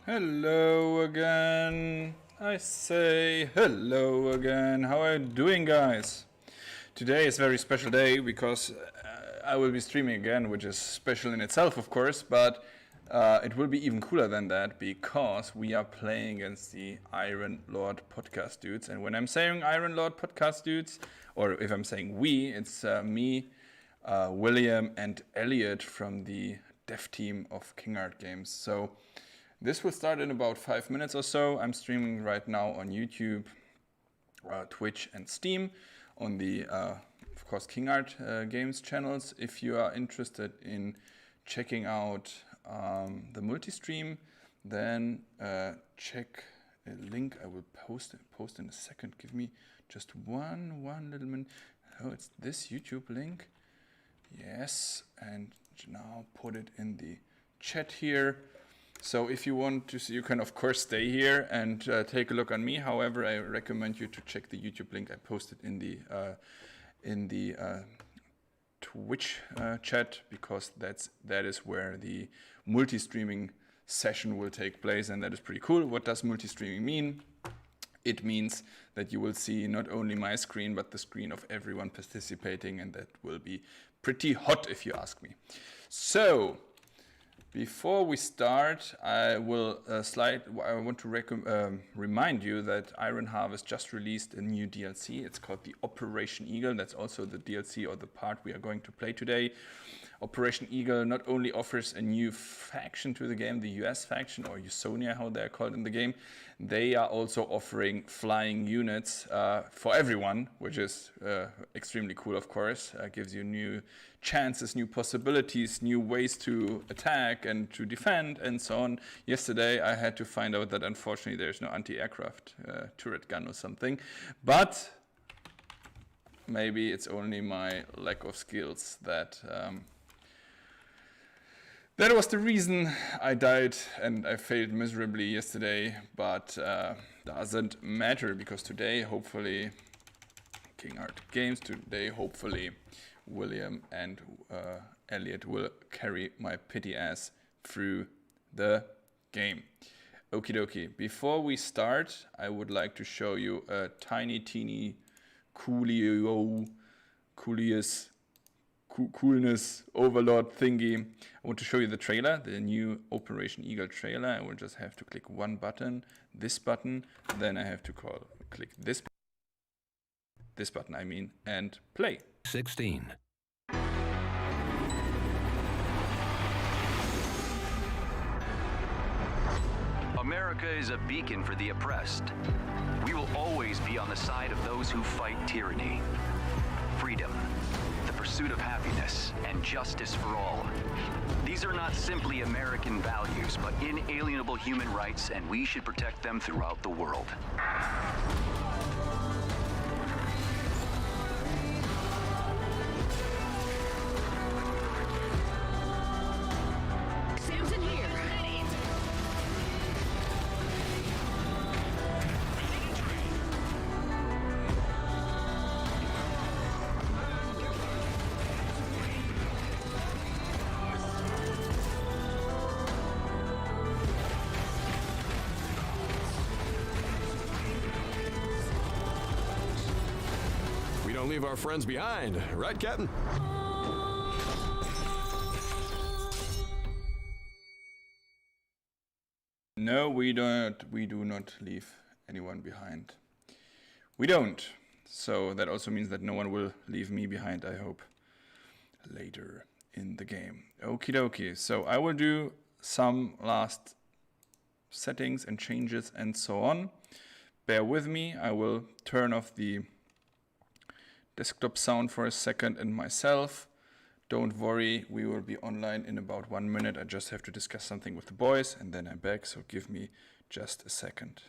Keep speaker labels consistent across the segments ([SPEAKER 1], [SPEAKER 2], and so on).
[SPEAKER 1] Hello again. I say hello again. How are you doing, guys? Today is a very special day because I will be streaming again, which is special in itself, of course, but it will be even cooler than that because we are playing against the Iron Lord podcast dudes. And when I'm saying Iron Lord podcast dudes, or if I'm saying we, it's me, William, and Elliot from the dev team of King Art Games. So this will start in about 5 minutes or so. I'm streaming right now on YouTube, Twitch, and Steam on the, of course, King Art Games channels. If you are interested in checking out the multi-stream, then check a link I will post in a second. Give me just one little minute. Oh, it's this YouTube link. Yes, and now put it in the chat here. So if you want to see, you can of course stay here and take a look on me. However, I recommend you to check the YouTube link I posted in the Twitch chat, because that is where the multi-streaming session will take place, and that is pretty cool. What does multi-streaming mean? It means that you will see not only my screen, but the screen of everyone participating, and that will be pretty hot if you ask me. So, before we start, I want to remind you that Iron Harvest just released a new DLC. It's called the Operation Eagle. That's also the DLC or the part we are going to play today. Operation Eagle not only offers a new faction to the game, the US faction, or Usonia, how they're called in the game. They are also offering flying units for everyone, which is extremely cool, of course. Gives you new chances, new possibilities, new ways to attack and to defend, and so on. Yesterday, I had to find out that unfortunately there's no anti-aircraft turret gun or something. But maybe it's only my lack of skills that was the reason I died and I failed miserably yesterday, but doesn't matter, because today, hopefully, King Art Games, today, hopefully, William and Elliot will carry my pity ass through the game. Okie dokie. Before we start, I would like to show you a tiny, teeny, coolness overlord thingy. I want to show you the trailer, the new Operation Eagle trailer. I will just have to click one button, this button, then I have to click this button, and play.
[SPEAKER 2] 16.
[SPEAKER 3] America is a beacon for the oppressed. We will always be on the side of those who fight tyranny. Freedom, the pursuit of happiness, and justice for all. These are not simply American values, but inalienable human rights, and we should protect them throughout the world.
[SPEAKER 4] Samson here. Ready.
[SPEAKER 5] We don't leave our friends behind, right, Captain?
[SPEAKER 1] No, we don't. We do not leave anyone behind. We don't. So that also means that no one will leave me behind, I hope, later in the game. Okie dokie. So I will do some last settings and changes and so on. Bear with me. I will turn off the desktop sound for a second and myself. Don't worry, we will be online in about 1 minute. I just have to discuss something with the boys and then I'm back, so give me just a second.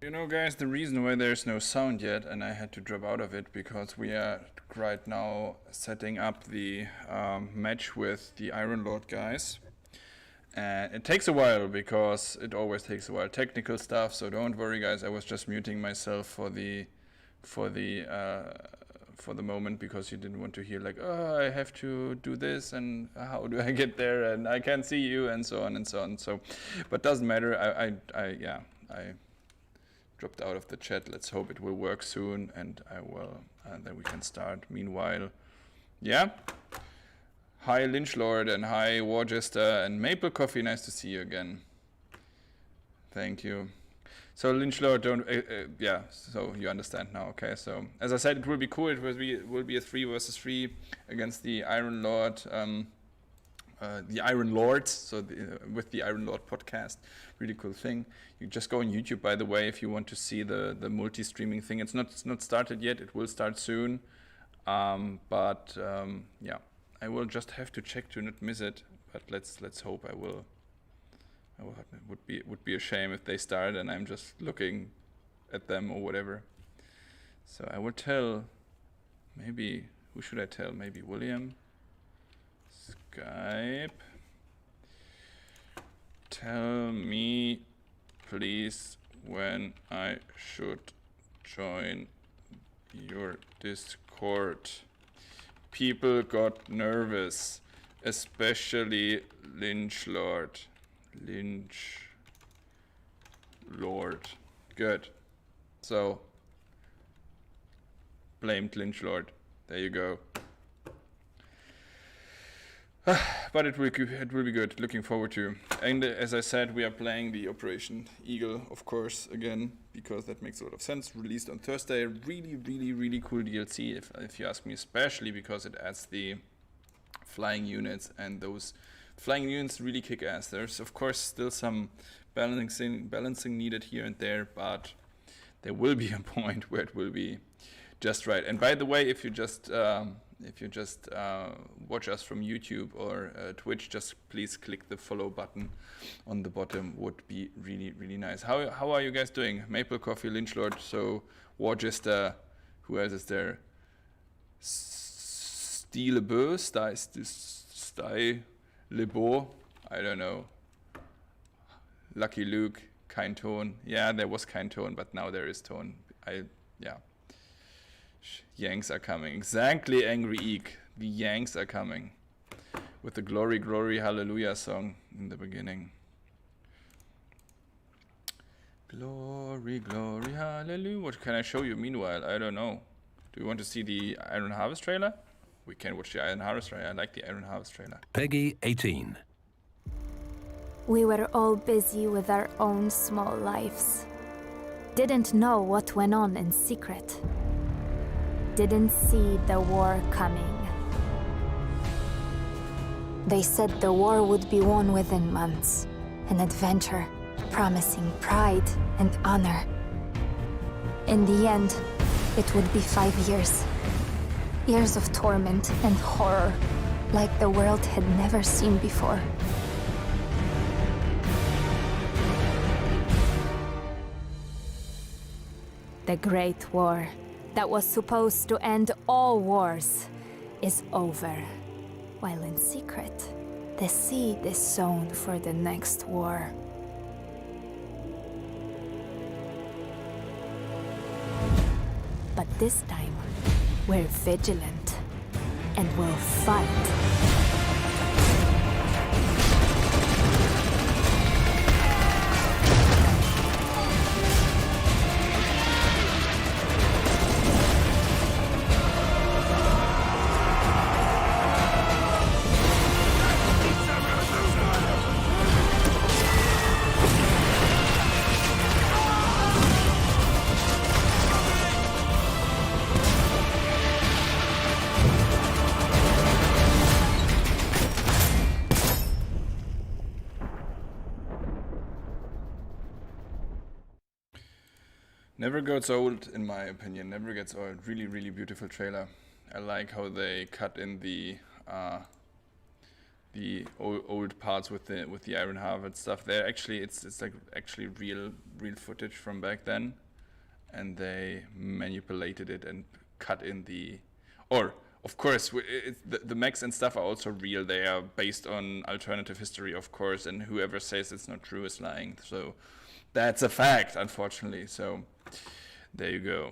[SPEAKER 1] You know, guys, the reason why there's no sound yet, and I had to drop out of it, because we are right now setting up the match with the Iron Lord guys. And it takes a while, because it always takes a while. Technical stuff, so don't worry, guys. I was just muting myself for the moment, because you didn't want to hear like, oh, I have to do this, and how do I get there, and I can't see you, and so on and so on. So, but doesn't matter. I dropped out of the chat. Let's hope it will work soon, and then we can start. Meanwhile, yeah. Hi Lynchlord, and hi Warjester and Maple Coffee. Nice to see you again. Thank you. So Lynchlord, don't yeah. So you understand now, okay? So as I said, it will be cool. It will be a 3 versus 3 against the Iron Lord. The Iron Lords, so with the Iron Lord podcast, really cool thing. You just go on YouTube, by the way, if you want to see the multi-streaming thing. It's not started yet. It will start soon, yeah, I will just have to check to not miss it. But let's hope I will. It would be a shame if they start and I'm just looking at them or whatever. So I will tell. Maybe who should I tell? Maybe William. Skype. Tell me, please, when I should join your Discord. People got nervous, especially Lynchlord. Good. So, blamed Lynchlord. There you go. But it will be good. Looking forward to. And as I said, we are playing the Operation Eagle, of course, again, because that makes a lot of sense. Released on Thursday. Really cool DLC, if you ask me, especially because it adds the flying units, and those flying units really kick ass. There's of course still some balancing needed here and there, but there will be a point where it will be just right. And by the way, if you just watch us from YouTube or Twitch, just please click the follow button on the bottom. Would be really nice. How are you guys doing? Maple Coffee, Lynchlord, so Warjester, who else is there? Stilebo, Sty Lebo, I don't know. Lucky Luke, Kind Tone. Yeah, there was Kind Tone, but now there is Tone. Yeah. Yanks are coming. Exactly, Angry Eek. The Yanks are coming. With the Glory, Glory, Hallelujah song in the beginning. Glory, Glory, Hallelujah. What can I show you meanwhile? I don't know. Do you want to see the Iron Harvest trailer? We can watch the Iron Harvest trailer. I like the Iron Harvest trailer.
[SPEAKER 2] Peggy 18.
[SPEAKER 4] We were all busy with our own small lives. Didn't know what went on in secret. Didn't see the war coming. They said the war would be won within months. An adventure promising pride and honor. In the end, it would be 5 years. Years of torment and horror, like the world had never seen before. The Great War, that was supposed to end all wars, is over. While in secret, the seed is sown for the next war. But this time, we're vigilant, and we'll fight.
[SPEAKER 1] Never gets old, in my opinion. Never gets old. Really beautiful trailer. I like how they cut in the old parts with the Iron Harvest stuff. They're actually it's like actually real footage from back then, and they manipulated it and cut in of course, the mechs and stuff are also real. They are based on alternative history, of course, and whoever says it's not true is lying. So that's a fact, unfortunately. So there you go.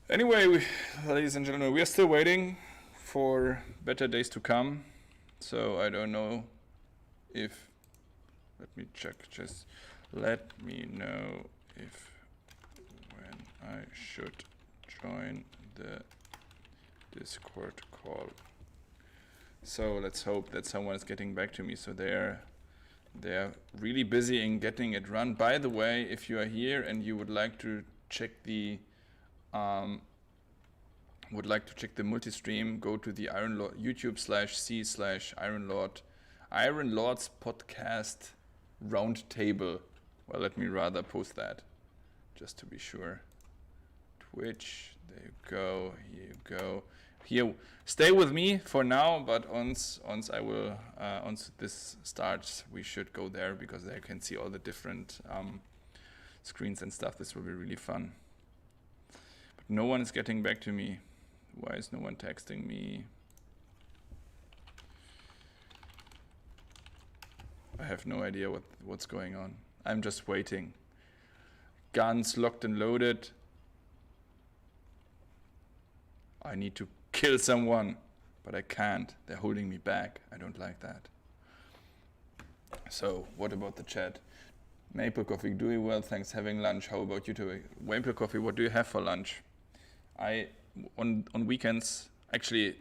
[SPEAKER 1] Anyway, ladies and gentlemen, we are still waiting for better days to come. So I don't know if... Let me check. Just let me know if when I should join the Discord call. So let's hope that someone is getting back to me. So they're really busy in getting it run. By the way, if you are here and you would like to check the multi-stream, go to the Iron Lord YouTube/C/IronLord Iron Lord's podcast roundtable. Well, let me rather post that just to be sure. Twitch, there you go, here you go. Here, stay with me for now, but once this starts, we should go there because there you can see all the different screens and stuff. This will be really fun. But no one is getting back to me. Why is no one texting me? I have no idea what's going on. I'm just waiting. Guns locked and loaded. I need to kill someone, but I can't. They're holding me back. I don't like that. So, what about the chat? Maple Coffee, doing well, thanks, having lunch. How about you two? Maple Coffee, what do you have for lunch? On weekends, actually,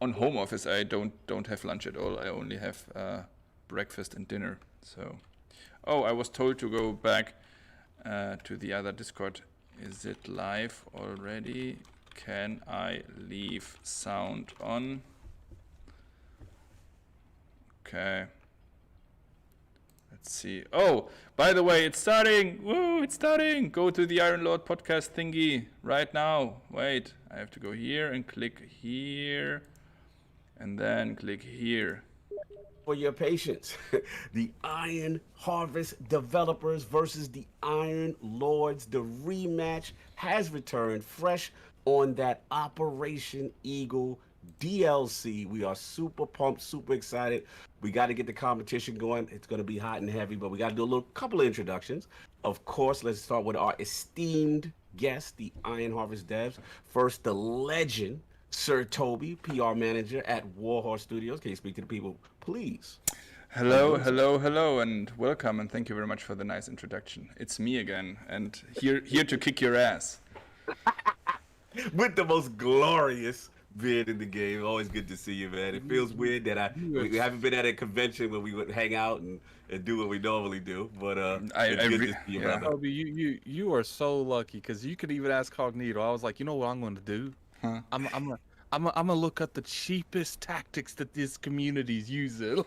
[SPEAKER 1] on home office, I don't have lunch at all. I only have breakfast and dinner. So, oh, I was told to go back to the other Discord. Is it live already? Can I leave sound on? Okay. Let's see. Oh, by the way, it's starting. Woo, it's starting. Go to the Iron Lord podcast thingy right now. Wait, I have to go here and click here. And then click here.
[SPEAKER 2] For your patience. The Iron Harvest developers versus the Iron Lords. The rematch has returned fresh on that Operation Eagle DLC. We are super pumped, super excited. We got to get the competition going. It's going to be hot and heavy, but we got to do a couple of introductions. Of course, let's start with our esteemed guest, the Iron Harvest devs. First, the legend, Sir Tobi, PR manager at Warhorse Studios. Can you speak to the people, please?
[SPEAKER 1] Hello, hello, hello, and welcome, and thank you very much for the nice introduction. It's me again, and here to kick your ass.
[SPEAKER 2] With the most glorious beard in the game. Always good to see you, man. It feels weird that we haven't been at a convention where we would hang out and do what we normally do. But it's good to see you, brother.
[SPEAKER 6] Tobi, you are so lucky because you could even ask Cognito. I was like, you know what I'm going to do?
[SPEAKER 1] Huh?
[SPEAKER 6] I'm gonna look at the cheapest tactics that this community's using.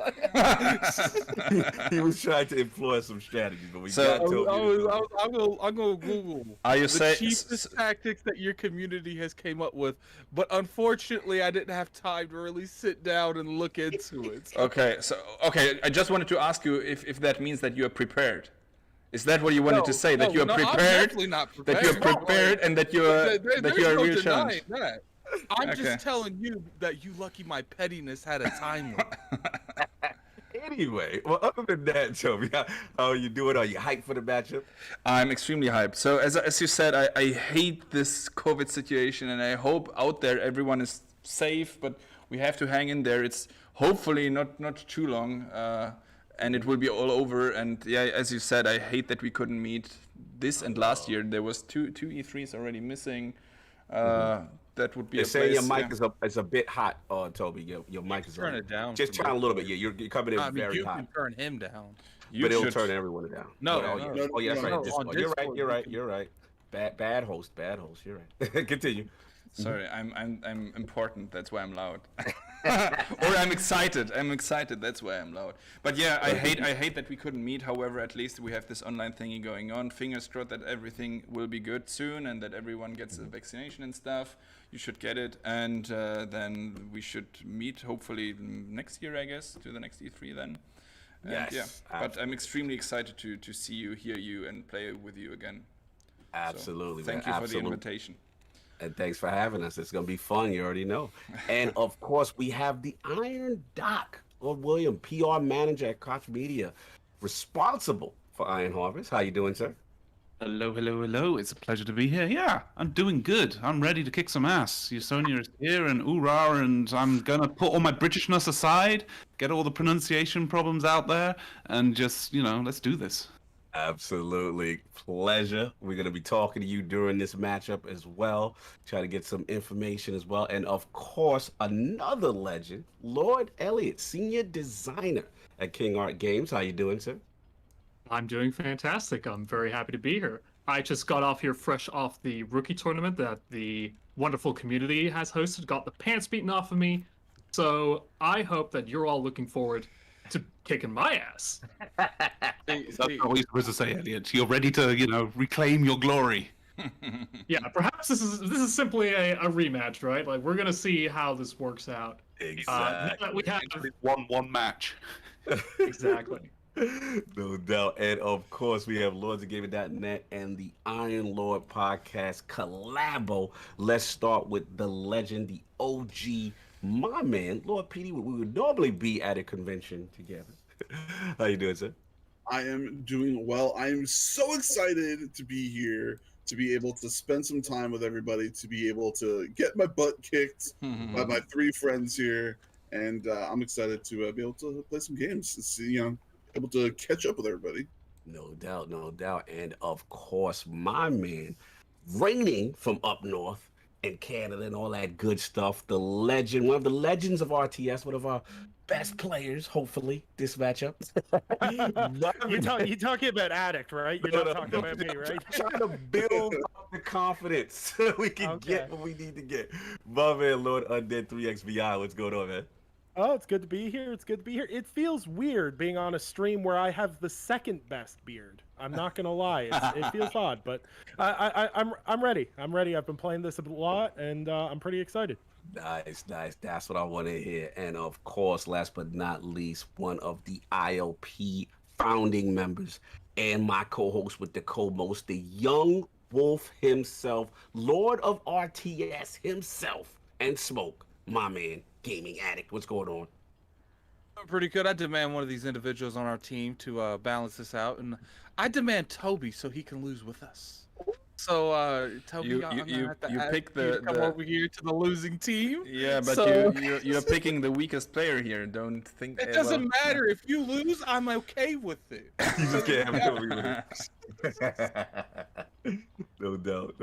[SPEAKER 2] He was trying to employ some strategies, but we
[SPEAKER 1] So-
[SPEAKER 2] got to.
[SPEAKER 6] I'm gonna Google
[SPEAKER 1] Are you
[SPEAKER 6] the
[SPEAKER 1] saying?
[SPEAKER 6] cheapest tactics that your community has came up with, but unfortunately, I didn't have time to really sit down and look into it. So
[SPEAKER 1] Okay, I just wanted to ask you if that means that you are prepared. Is that what you wanted to say? That you are
[SPEAKER 6] no, I'm
[SPEAKER 1] prepared?
[SPEAKER 6] definitely not
[SPEAKER 1] That you're
[SPEAKER 6] prepared.
[SPEAKER 1] prepared and that you are
[SPEAKER 6] There's
[SPEAKER 1] a
[SPEAKER 6] no
[SPEAKER 1] real
[SPEAKER 6] denying
[SPEAKER 1] challenge.
[SPEAKER 6] that. I'm
[SPEAKER 1] Okay.
[SPEAKER 6] just telling you that you lucky my pettiness had a time limit.
[SPEAKER 2] Anyway, well, other than that, Toby, how are you doing? Are you hyped for the matchup?
[SPEAKER 1] I'm extremely hyped. So as you said, I hate this COVID situation, and I hope out there everyone is safe. But we have to hang in there. It's hopefully not too long, and it will be all over. And yeah, as you said, I hate that we couldn't meet this and last year. There was two E3s already missing. That would be
[SPEAKER 2] They're
[SPEAKER 1] a
[SPEAKER 2] saying your
[SPEAKER 1] place,
[SPEAKER 2] mic is a bit hot, Toby. Your mic is
[SPEAKER 6] Turn
[SPEAKER 2] on.
[SPEAKER 6] it down.
[SPEAKER 2] Just
[SPEAKER 6] for
[SPEAKER 2] turn a
[SPEAKER 6] me.
[SPEAKER 2] little bit. Yeah, you're coming in
[SPEAKER 6] I mean,
[SPEAKER 2] very
[SPEAKER 6] you
[SPEAKER 2] hot.
[SPEAKER 6] can turn him down.
[SPEAKER 1] You
[SPEAKER 2] But it'll
[SPEAKER 1] should-
[SPEAKER 2] turn everyone down.
[SPEAKER 6] No,
[SPEAKER 2] oh,
[SPEAKER 6] no,
[SPEAKER 2] yeah. Oh, yeah, that's
[SPEAKER 6] no,
[SPEAKER 2] right.
[SPEAKER 6] no,
[SPEAKER 2] Discord.
[SPEAKER 6] on
[SPEAKER 2] You're right.
[SPEAKER 6] Discord,
[SPEAKER 2] You're
[SPEAKER 6] you
[SPEAKER 2] right.
[SPEAKER 6] can-
[SPEAKER 2] You're right. Bad host. You're right. Continue.
[SPEAKER 1] Sorry, I'm important. That's why I'm loud. Or I'm excited. I'm excited. That's why I'm loud. But yeah, I hate that we couldn't meet. However, at least we have this online thingy going on. Fingers crossed that everything will be good soon and that everyone gets a vaccination and stuff. You should get it, and then we should meet hopefully next year, I guess, to the next E3 then. And
[SPEAKER 2] Yes,
[SPEAKER 1] yeah, but I'm extremely excited to see you, hear you, and play with you again.
[SPEAKER 2] Absolutely,
[SPEAKER 1] So, thank
[SPEAKER 2] man.
[SPEAKER 1] you for the invitation.
[SPEAKER 2] And thanks for having us. It's going to be fun. You already know. And of course, we have the Iron Doc, Lord William, PR manager at Koch Media, responsible for Iron Harvest. How you doing, sir?
[SPEAKER 7] Hello, hello, hello. It's a pleasure to be here. Yeah, I'm doing good. I'm ready to kick some ass. Usonia is here and oorah, and I'm going to put all my Britishness aside, get all the pronunciation problems out there, and just, let's do this.
[SPEAKER 2] Absolutely. Pleasure. We're going to be talking to you during this matchup as well, try to get some information as well. And of course, another legend, Lord Elliott, senior designer at King Art Games. How you doing, sir?
[SPEAKER 8] I'm doing fantastic. I'm very happy to be here. I just got off here fresh off the rookie tournament that the wonderful community has hosted, got the pants beaten off of me. So I hope that you're all looking forward to kicking my ass.
[SPEAKER 7] That's not what you're supposed to say, Elliot. You're ready to, reclaim your glory.
[SPEAKER 8] Yeah, perhaps this is simply a rematch, right? Like, we're gonna see how this works out.
[SPEAKER 2] Exactly.
[SPEAKER 8] We have
[SPEAKER 7] One match.
[SPEAKER 8] exactly.
[SPEAKER 2] No doubt. And of course, we have lordsofgaming.net and the Iron Lord podcast collabo. Let's start with the legend, the OG, my man, Lord PD. We would normally be at a convention together. How you doing, sir?
[SPEAKER 9] I am doing well. I am so excited to be here, to be able to spend some time with everybody, to be able to get my butt kicked by my three friends here. And I'm excited to be able to play some games and see, able to catch up with everybody.
[SPEAKER 2] No doubt, no doubt. And of course, my man, reigning from up north in Canada and all that good stuff, the legend, one of the legends of RTS, one of our best players, hopefully, this matchup.
[SPEAKER 10] You're talking about Addict, right? You're not talking about me, right?
[SPEAKER 2] Trying to build up the confidence so we can get what we need to get. My man, Lord Undead 3XVI, what's going on, man?
[SPEAKER 10] Oh, it's good to be here. It's good to be here. It feels weird being on a stream where I have the second best beard. I'm not gonna lie, it feels odd, but I'm ready. I'm ready. I've been playing this a lot, and I'm pretty excited.
[SPEAKER 2] Nice. That's what I want to hear. And of course, last but not least, one of the ILP founding members and my co-host with the co-most, the young wolf himself, Lord of RTS himself, and Smoke, my man, Gaming Addict. What's going on?
[SPEAKER 6] Pretty good. I demand one of these individuals on our team to balance this out, and I demand Toby so he can lose with us. So, Toby,
[SPEAKER 1] You pick the
[SPEAKER 6] come over here to the losing team.
[SPEAKER 1] Yeah, but
[SPEAKER 6] So-
[SPEAKER 1] you're picking the weakest player here. Don't think
[SPEAKER 6] It doesn't matter. If you lose, I'm okay with it.
[SPEAKER 2] You just can't have No doubt.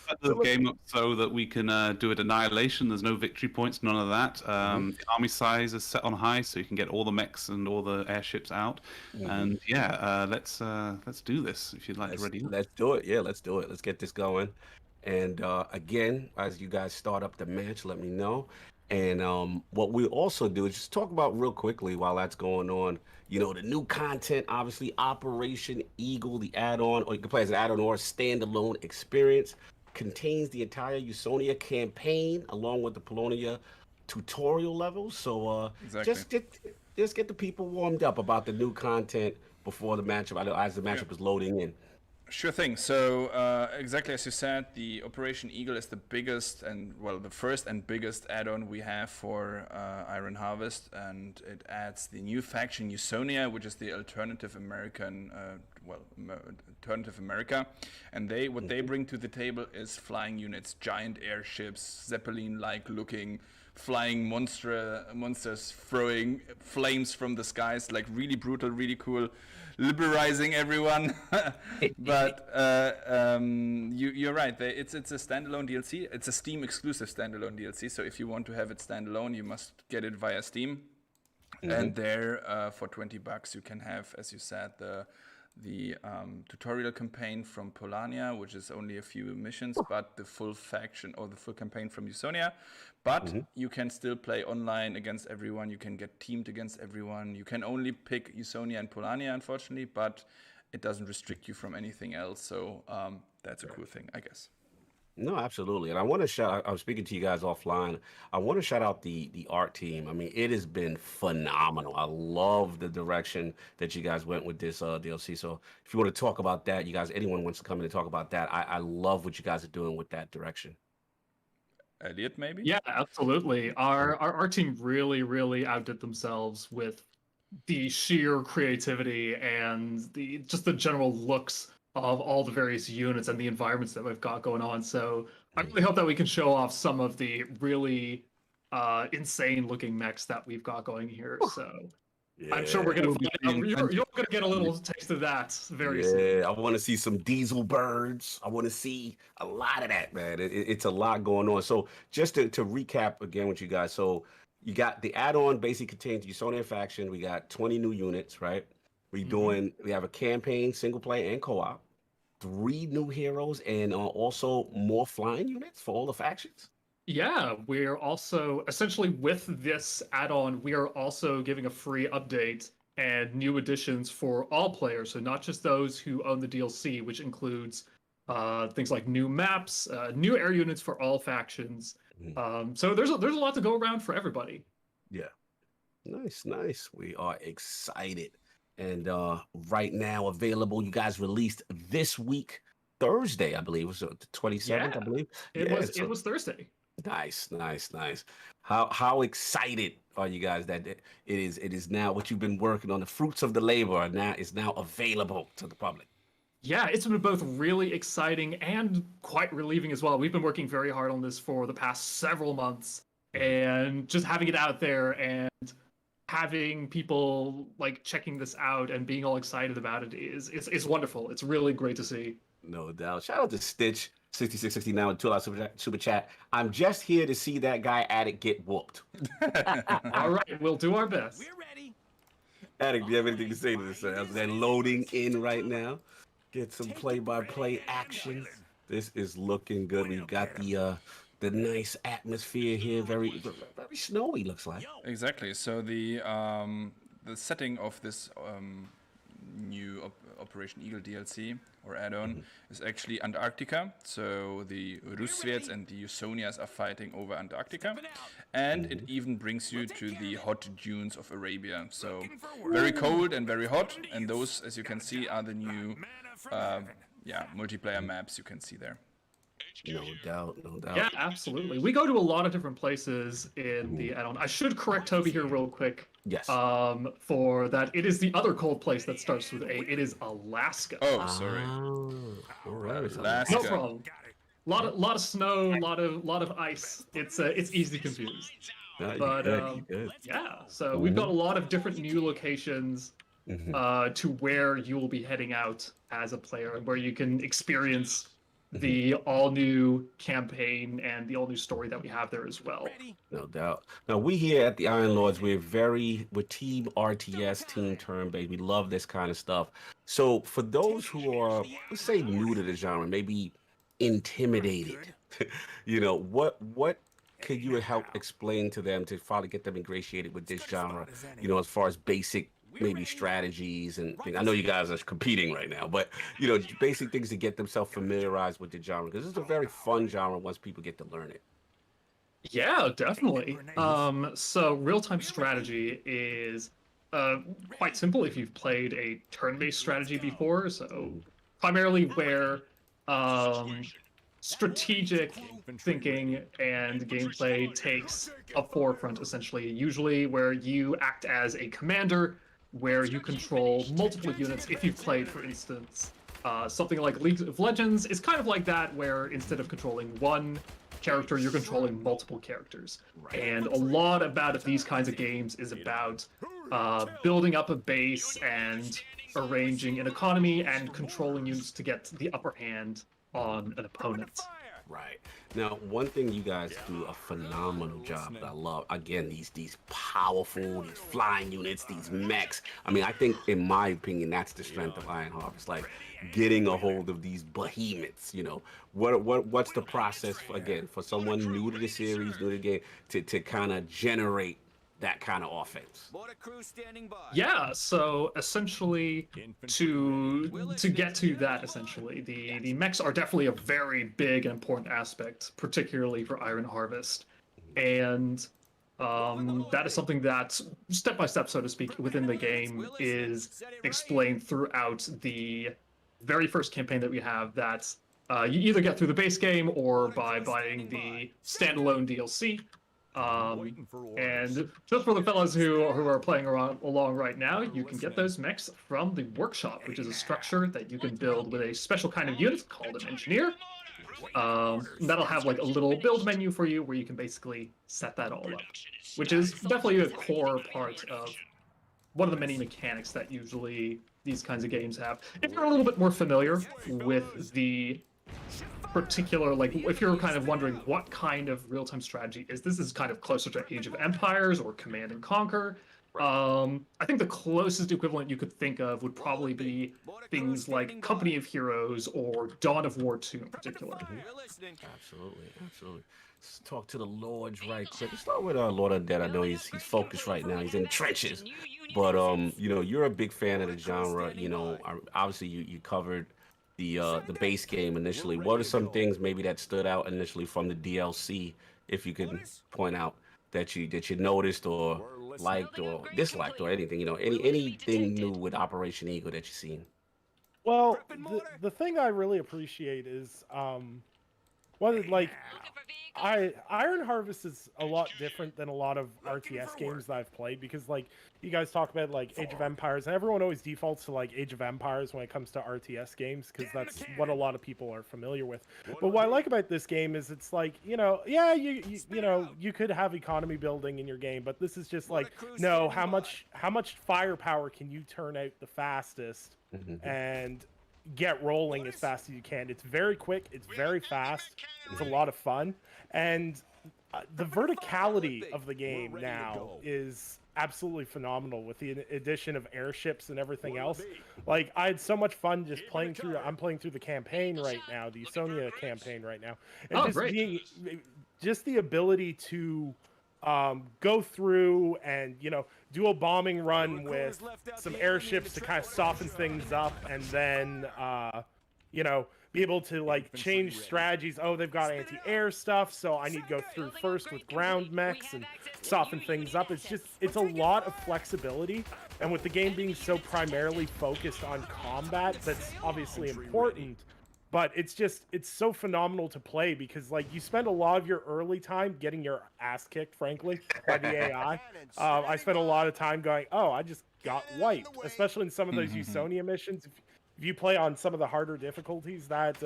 [SPEAKER 7] Set the game up so that we can do it annihilation. There's no victory points, none of that. Army size is set on high, so you can get all the mechs and all the airships out. And yeah, let's do this if you'd like to ready.
[SPEAKER 2] Let's do it. Yeah, let's do it. Let's get this going. And again, as you guys start up the match, let me know. And what we'll also do is just talk about real quickly while that's going on, the new content, obviously Operation Eagle, the add-on, or you can play as an add-on or standalone experience, contains the entire Usonia campaign along with the Polonia tutorial levels. So
[SPEAKER 1] Exactly.
[SPEAKER 2] just get the people warmed up about the new content before the matchup, as the matchup is loading in.
[SPEAKER 1] Sure thing. So exactly as you said, the Operation Eagle is the biggest the first and biggest add-on we have for Iron Harvest, and it adds the new faction Usonia, which is the alternative American, alternative America, and what they bring to the table is flying units, giant airships, Zeppelin-like looking, flying monsters throwing flames from the skies, like really brutal, really cool, liberalizing everyone. But you're right. It's a standalone DLC. It's a Steam exclusive standalone DLC. So if you want to have it standalone, you must get it via Steam. And there, for $20, you can have, as you said, the tutorial campaign from Polania, which is only a few missions, but the full faction or the full campaign from Usonia. But you can still play online against everyone. You can get teamed against everyone. You can only pick Usonia and Polania, unfortunately, but it doesn't restrict you from anything else. So that's a cool thing, I guess.
[SPEAKER 2] No, absolutely. And I want to shout, I was speaking to you guys offline. I want to shout out the art team. I mean, it has been phenomenal. I love the direction that you guys went with this DLC. So if you want to talk about that, you guys, anyone wants to come in and talk about that, I love what you guys are doing with that direction.
[SPEAKER 1] Elliot, maybe?
[SPEAKER 8] Yeah, absolutely. Our team really outdid themselves with the sheer creativity and the general looks of all the various units and the environments that we've got going on. So I really hope that we can show off some of the really insane looking mechs that we've got going here. So I'm sure we're gonna you're gonna get a little taste of that very soon.
[SPEAKER 2] Yeah, I want to see some diesel birds. I want to see a lot of that, man. It's a lot going on. So just to recap again with you guys. So you got the add-on basically contains Usonia faction. We got 20 new units, right? We have a campaign, single player and co-op, 3 new heroes, and also more flying units for all the factions.
[SPEAKER 8] Yeah, we're also essentially with this add-on, we are also giving a free update and new additions for all players. So not just those who own the DLC, which includes things like new maps, new air units for all factions. So there's a lot to go around for everybody.
[SPEAKER 2] Yeah, nice. We are excited. And right now available, you guys released this week, Thursday, I believe. Was it the 27th, I believe?
[SPEAKER 8] It was Thursday.
[SPEAKER 2] Nice. How excited are you guys that it is now what you've been working on? The fruits of the labor is now available to the public.
[SPEAKER 8] Yeah, it's been both really exciting and quite relieving as well. We've been working very hard on this for the past several months, and just having it out there and having people like checking this out and being all excited about it is wonderful. It's really great to see.
[SPEAKER 2] No doubt. Shout out to Stitch 6669 with $2 super chat. I'm just here to see that guy Addict get whooped.
[SPEAKER 8] All right, we'll do our best.
[SPEAKER 5] We're ready.
[SPEAKER 2] Addict, do you have anything to say to this? They're loading in right now. Get some play-by-play action. This is looking good. We've got the nice atmosphere here. Very snowy, looks like.
[SPEAKER 1] Exactly. So the setting of this new Operation Eagle DLC or add-on is actually Antarctica. So the Russwärts and the Usonias are fighting over Antarctica, and it even brings you to the hot dunes of Arabia. So very cold and very hot, and those, as you can see, are the new multiplayer maps you can see there.
[SPEAKER 2] No doubt.
[SPEAKER 8] Yeah, absolutely. We go to a lot of different places in the add-on. I should correct Toby here real quick.
[SPEAKER 2] Yes.
[SPEAKER 8] For that, it is the other cold place that starts with A. It is Alaska.
[SPEAKER 1] Oh, sorry.
[SPEAKER 2] All right.
[SPEAKER 1] Alaska.
[SPEAKER 8] No problem. Lot of snow, lot of ice. It's easy to confuse. But yeah, so we've got a lot of different new locations to where you will be heading out as a player, and where you can experience the all-new campaign and the all-new story that we have there as well.
[SPEAKER 2] No doubt. Now, we here at the Iron Lords, we're Team RTS, Team Turn-based. We love this kind of stuff. So for those who are, let's say, new to the genre, maybe intimidated, what could you help explain to them to finally get them ingratiated with this genre, as far as basic maybe strategies and things? I know you guys are competing right now, but basic things to get themselves familiarized with the genre, because it's a very fun genre once people get to learn it.
[SPEAKER 8] Yeah, definitely. So real-time strategy is quite simple if you've played a turn-based strategy before. So primarily where strategic thinking and gameplay takes a forefront, essentially. Usually where you act as a commander, where you control multiple units. If you've played, for instance, something like League of Legends, is kind of like that, where instead of controlling one character, you're controlling multiple characters. And a lot about these kinds of games is about building up a base and arranging an economy and controlling units to get the upper hand on an opponent.
[SPEAKER 2] Right. Now, one thing you guys do a phenomenal job that I love, again, these powerful, these flying units, these mechs. I mean, I think, in my opinion, that's the strength of Iron Harvest, like getting a hold of these behemoths, you know. What's the process, again, for someone new to the series, new to the game, to kind of generate that kind of offense?
[SPEAKER 8] Yeah, so essentially to get to that, essentially, the mechs are definitely a very big and important aspect, particularly for Iron Harvest. And that is something that, step by step, so to speak, within the game is explained throughout the very first campaign that we have, that you either get through the base game or by buying the standalone DLC. And just for the fellas who are playing along right now, you can get those mechs from the workshop, which is a structure that you can build with a special kind of unit called an engineer. That'll have like a little build menu for you where you can basically set that all up, which is definitely a core part of one of the many mechanics that usually these kinds of games have. If you're a little bit more familiar with the particular, like, if you're kind of wondering what kind of real-time strategy is this, is kind of closer to Age of Empires or Command and Conquer. I think the closest equivalent you could think of would probably be things like Company of Heroes or Dawn of War 2 in particular.
[SPEAKER 2] Absolutely. Let's talk to the Lords right quick. Let's start with Lord Undead. I know he's focused right now. He's in the trenches. But you know, you're a big fan of the genre. You know, obviously you covered the base game initially. What are some things maybe that stood out initially from the DLC, if you could point out, that you noticed or liked or disliked or anything, you know, anything new with Operation Eagle that you've seen?
[SPEAKER 10] Well, the thing I really appreciate is Iron Harvest is a lot different than a lot of RTS games that I've played, because like you guys talk about like Age of Empires, and everyone always defaults to like Age of Empires when it comes to RTS games, because that's what a lot of people are familiar with. But what I like about this game is it's like, you know, yeah, you know, you could have economy building in your game, but this is just like, no, how much firepower can you turn out the fastest and get rolling as fast as you can. It's very quick, it's very fast, it's a lot of fun, and the verticality of the game now is absolutely phenomenal with the addition of airships and everything else. Like, I had so much fun just playing through. I'm playing through the campaign right now, the Estonia campaign right now, and just the ability to go through and, you know, do a bombing run with some airships to kind of soften things up, and then you know, be able to like change strategies. Oh, they've got anti-air stuff, so I need to go through first with ground mechs and soften things up. It's a lot of flexibility, and with the game being so primarily focused on combat, that's obviously important. But it's so phenomenal to play, because like you spend a lot of your early time getting your ass kicked, frankly, by the AI. I spent a lot of time going, oh, I just got wiped, especially in some of those Usonia missions. If you play on some of the harder difficulties, that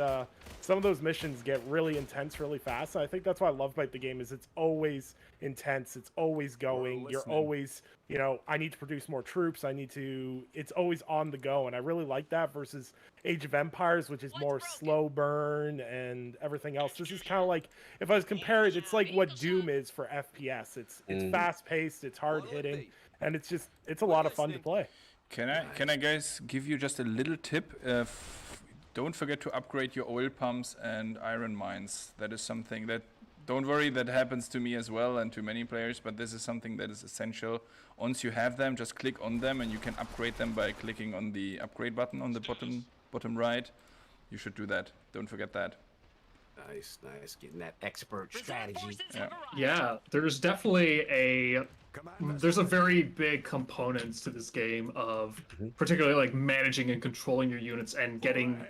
[SPEAKER 10] some of those missions get really intense really fast. And I think that's what I love about the game, is it's always intense, it's always going, you're always, you know, I need to produce more troops, it's always on the go, and I really like that versus Age of Empires, which is more slow burn and everything else. This is kind of like, if I was comparing, it's like what Doom is for FPS. It's fast paced, it's hard hitting, and it's a lot of fun to play.
[SPEAKER 1] Can I guys give you just a little tip? Don't forget to upgrade your oil pumps and iron mines. That is something that, don't worry, that happens to me as well and to many players, but this is something that is essential. Once you have them, just click on them and you can upgrade them by clicking on the upgrade button on the bottom right. You should do that. Don't forget that.
[SPEAKER 2] Nice. Getting that expert strategy.
[SPEAKER 8] Yeah, there's definitely there's a very big component to this game of particularly like managing and controlling your units and getting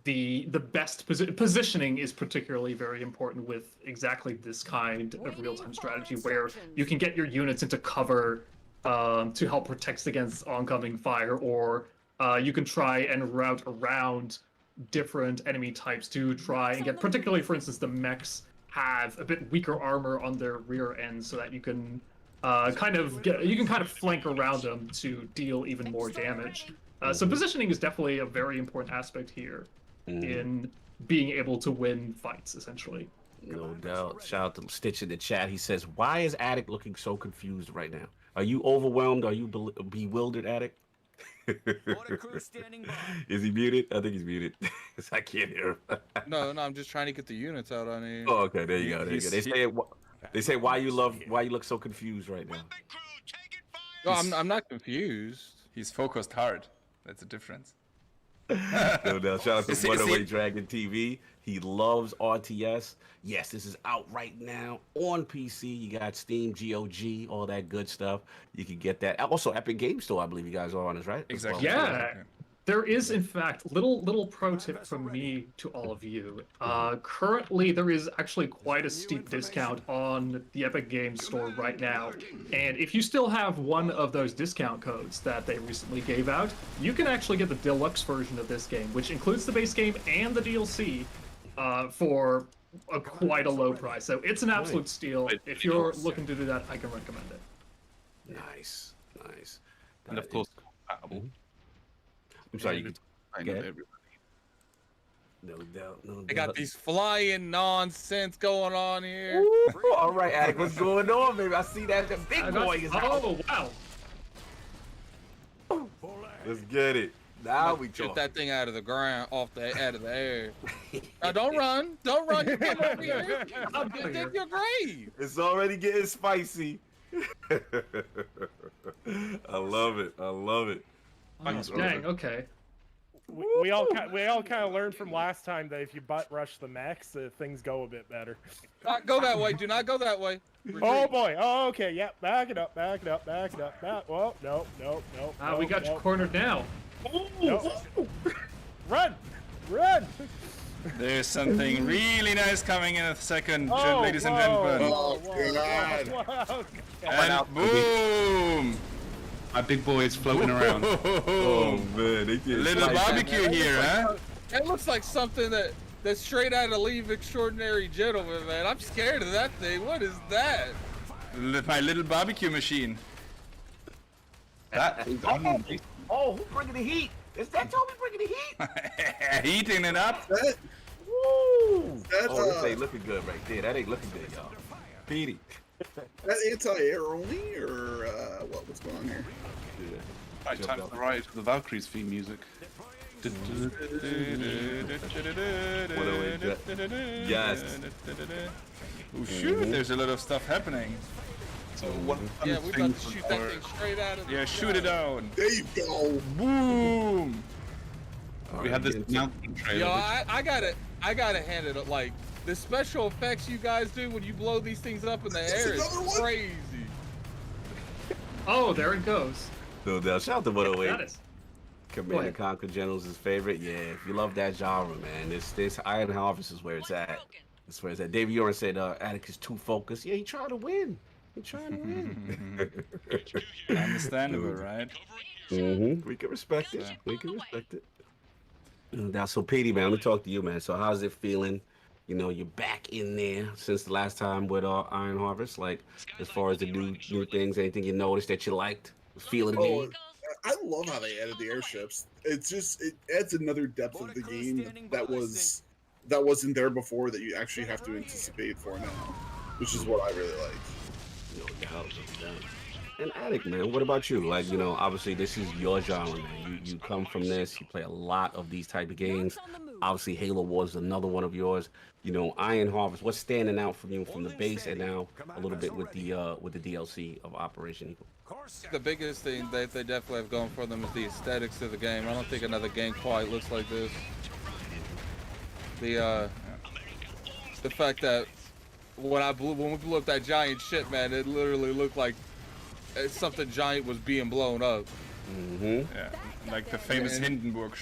[SPEAKER 8] the best positioning is particularly very important with exactly this kind of real-time strategy, where you can get your units into cover to help protect against oncoming fire, or you can try and route around different enemy types to try and get, particularly for instance the mechs have a bit weaker armor on their rear end, so that you can kind of flank around them to deal even more damage. So positioning is definitely a very important aspect here in being able to win fights, essentially.
[SPEAKER 2] No doubt. Shout out to Stitch in the chat. He says, "Why is Attic looking so confused right now? Are you overwhelmed? Are you bewildered, Attic?" Is he muted? I think he's muted. 'Cause I can't hear him.
[SPEAKER 6] No, I'm just trying to get the units out on here.
[SPEAKER 2] Oh, okay. There you go. There you go. They say why you look so confused right now.
[SPEAKER 6] No, I'm not confused.
[SPEAKER 1] He's focused hard. That's the difference.
[SPEAKER 2] No doubt. Shout out to
[SPEAKER 1] See-
[SPEAKER 2] Runaway
[SPEAKER 1] see-
[SPEAKER 2] Dragon TV. He loves RTS. Yes, this is out right now on PC. You got Steam, GOG, all that good stuff. You can get that. Also, Epic Game Store, I believe you guys are on, is right? As well.
[SPEAKER 1] Exactly.
[SPEAKER 8] Yeah. There is, in fact, little pro tip from me to all of you. Currently, there is actually quite a steep discount on the Epic Games Store right now. And if you still have one of those discount codes that they recently gave out, you can actually get the deluxe version of this game, which includes the base game and the DLC for quite a low price. So it's an absolute steal. If you're looking to do that, I can recommend it.
[SPEAKER 2] Nice.
[SPEAKER 7] And of course, compatible.
[SPEAKER 2] I'm sorry. You
[SPEAKER 7] I
[SPEAKER 2] can
[SPEAKER 7] know
[SPEAKER 2] get
[SPEAKER 7] everybody.
[SPEAKER 2] no doubt. No
[SPEAKER 6] They
[SPEAKER 2] doubt.
[SPEAKER 6] got these flying nonsense going on here.
[SPEAKER 2] Ooh, all right, Attic, what's going on, baby? I see that the big boy is out.
[SPEAKER 8] Oh, wow.
[SPEAKER 2] Let's get it. Now we
[SPEAKER 6] Shoot
[SPEAKER 2] talk.
[SPEAKER 6] that thing out of the ground, out of the air. Now don't run, you come over here. I'll dig your grave.
[SPEAKER 2] It's already getting spicy. I love it.
[SPEAKER 8] Oh, dang, okay.
[SPEAKER 10] We all kind of learned from last time that if you butt rush the mechs, things go a bit better.
[SPEAKER 6] Go that way. Do not go that way. Retreat.
[SPEAKER 10] Oh boy. Oh, okay. Yep. Back it up. Whoa. No.
[SPEAKER 8] We got you cornered now.
[SPEAKER 10] Run.
[SPEAKER 1] There's something really nice coming in a second,
[SPEAKER 10] Oh,
[SPEAKER 1] ladies and
[SPEAKER 10] whoa,
[SPEAKER 1] gentlemen.
[SPEAKER 10] whoa,
[SPEAKER 9] God.
[SPEAKER 10] whoa.
[SPEAKER 1] And boom!
[SPEAKER 7] My big boy is floating around.
[SPEAKER 2] Oh man, they did
[SPEAKER 1] Little
[SPEAKER 2] spicy.
[SPEAKER 1] barbecue here, huh?
[SPEAKER 6] It looks like something that's straight out of Leave Extraordinary Gentlemen, man. I'm scared of that thing. What is that?
[SPEAKER 1] My little barbecue machine.
[SPEAKER 7] That
[SPEAKER 2] Oh, who's bringing the heat? Is that Toby bringing the heat?
[SPEAKER 1] Heating it up.
[SPEAKER 9] That,
[SPEAKER 2] Woo!
[SPEAKER 9] That,
[SPEAKER 2] Oh, this ain't looking good right there. That ain't looking good, y'all. Petey.
[SPEAKER 9] that anti-air only, or what's going on here?
[SPEAKER 7] right time to the right of the Valkyries theme music.
[SPEAKER 2] Yes.
[SPEAKER 1] Oh shoot, there's a lot of stuff happening.
[SPEAKER 7] So one
[SPEAKER 6] Yeah, we about to shoot that thing straight out of the
[SPEAKER 1] Yeah, shoot it down.
[SPEAKER 9] There you go.
[SPEAKER 1] Boom!
[SPEAKER 7] we had this announcement trailer.
[SPEAKER 6] Yo,
[SPEAKER 7] which-
[SPEAKER 6] I gotta hand it up. Like the special effects you guys do when you blow these things up in the air is
[SPEAKER 9] another one?
[SPEAKER 6] crazy.
[SPEAKER 8] Oh, there it goes.
[SPEAKER 2] No doubt. Shout out to 108.
[SPEAKER 8] That is.
[SPEAKER 2] Command
[SPEAKER 8] ahead.
[SPEAKER 2] and Conquer General's his favorite. Yeah, if you love that genre, man, this Iron Harvest is where it's at. That's where it's at. David Yoren said Attic is too focused. Yeah, he trying to win. He trying to win.
[SPEAKER 1] Understandable, right?
[SPEAKER 2] We can respect it. We can respect it. No doubt. So, Petey, man, let me talk to you, man. So, how's it feeling? You know, you're back in there since the last time with Iron Harvest. Like, as far as the new things, anything you noticed that you liked? Feeling the
[SPEAKER 9] Oh,
[SPEAKER 2] game?
[SPEAKER 9] I love how they added the airships. It adds another depth of the game that wasn't there before that you actually have to anticipate for now, which is what I really like.
[SPEAKER 2] No doubt, no doubt. And Attic, man, what about you? Like, you know, obviously this is your genre, man. You come from this. You play a lot of these type of games. Obviously, Halo Wars is another one of yours. You know, Iron Harvest. What's standing out from you from the base and now a little bit with the DLC of Operation Eagle?
[SPEAKER 6] The biggest thing that they definitely have going for them is the aesthetics of the game. I don't think another game quite looks like this. The fact that when we blew up that giant ship, man, it literally looked like something giant was being blown up.
[SPEAKER 2] Mm-hmm.
[SPEAKER 1] Yeah, like the famous Hindenburg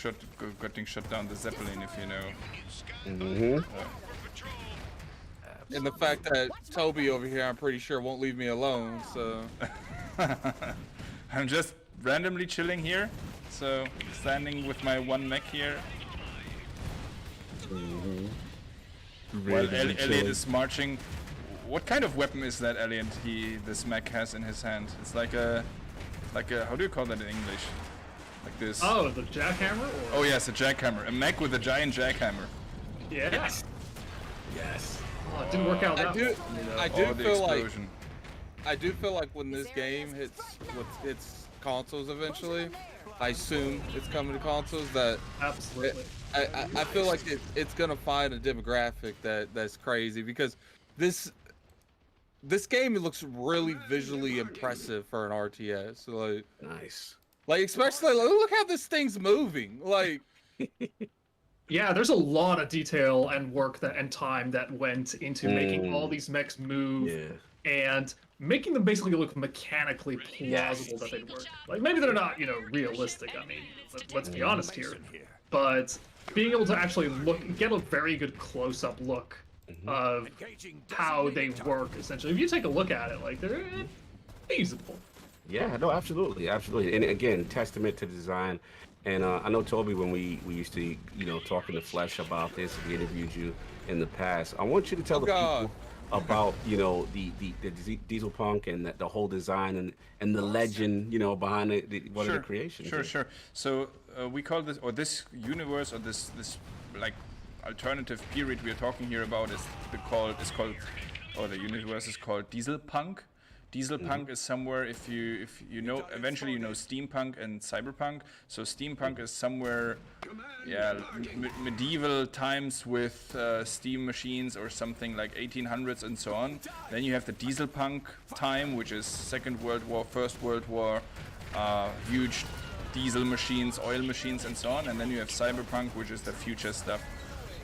[SPEAKER 1] getting shot down the Zeppelin, if you know.
[SPEAKER 2] Mm-hmm.
[SPEAKER 6] And the fact that Toby over here, I'm pretty sure, won't leave me alone, so...
[SPEAKER 1] I'm just randomly chilling here, so standing with my one mech here. While Elliot is marching. What kind of weapon is that, Elliot? This mech has in his hand. It's like a how do you call that in English? Like this.
[SPEAKER 8] Oh, the jackhammer? Or...
[SPEAKER 1] Oh yes, a jackhammer. A mech with a giant jackhammer.
[SPEAKER 8] Yes.
[SPEAKER 2] Yes.
[SPEAKER 8] Oh, it didn't work out that
[SPEAKER 6] I do,
[SPEAKER 8] well, you know?
[SPEAKER 6] I do
[SPEAKER 1] Oh, the
[SPEAKER 6] feel like
[SPEAKER 1] explosion.
[SPEAKER 6] I do feel like when this game hits its consoles eventually, I assume it's coming to consoles that
[SPEAKER 8] Absolutely.
[SPEAKER 6] I feel like it's gonna find a demographic that's crazy because this game looks really visually impressive for an RTS.
[SPEAKER 2] Nice.
[SPEAKER 6] Like especially look how this thing's moving. Like
[SPEAKER 8] Yeah, there's a lot of detail and work and time that went into making all these mechs move and making them basically look mechanically plausible that they'd work. Like maybe they're not, realistic. I mean, let's be honest here. But being able to actually get a very good close-up look of how they work, essentially. If you take a look at it, like they're feasible.
[SPEAKER 2] Yeah, no, absolutely, absolutely. And again, testament to design. And I know, Toby, when we used to, talk in the flesh about this, we interviewed you in the past. I want you to tell the people about, the Diesel Punk and the whole design and the legend, behind one of the creations.
[SPEAKER 1] Sure. So we call this, or this universe, or this like alternative period we are talking here about is called, or the universe is called Diesel Punk. Diesel Punk is somewhere, if you know, eventually you know steampunk and cyberpunk. So steampunk is somewhere, medieval times with steam machines or something like 1800s and so on. Then you have the diesel punk time, which is Second World War, First World War, huge diesel machines, oil machines and so on. And then you have cyberpunk, which is the future stuff.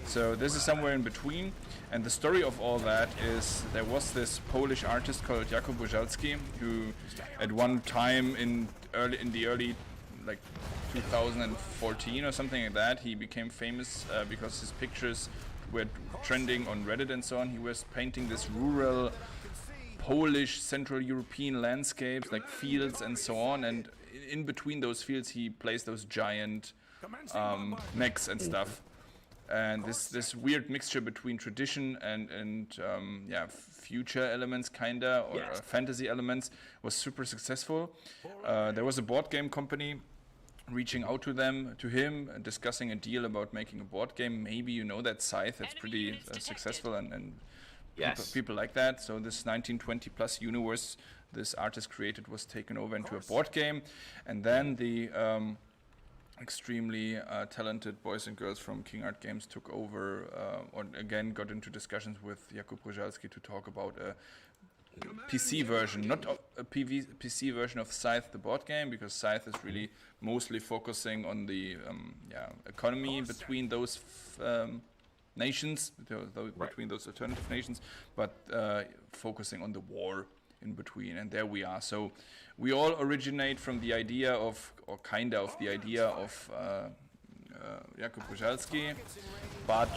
[SPEAKER 1] So this is somewhere in between. And the story of all that is there was this Polish artist called Jakub Bujalski who at one time in the early like 2014 or something like that, he became famous because his pictures were trending on Reddit and so on. He was painting this rural Polish Central European landscapes like fields and so on, and in between those fields he placed those giant mechs and stuff. And this weird mixture between tradition and future elements kinda, or fantasy elements was super successful. There was a board game company reaching out to him and discussing a deal about making a board game. Maybe you know that Scythe, that's pretty successful and people like that. So this 1920 plus universe this artist created was taken over into a board game, and then the extremely talented boys and girls from King Art Games took over, or again got into discussions with Jakub Bujalski to talk about a PC version, not a PC version of Scythe, the board game, because Scythe is really mostly focusing on the economy between those nations, between those alternative nations, but focusing on the war in between. And there we are. So we all originate from the idea of, or kind of the idea of Jakub Bujalski, but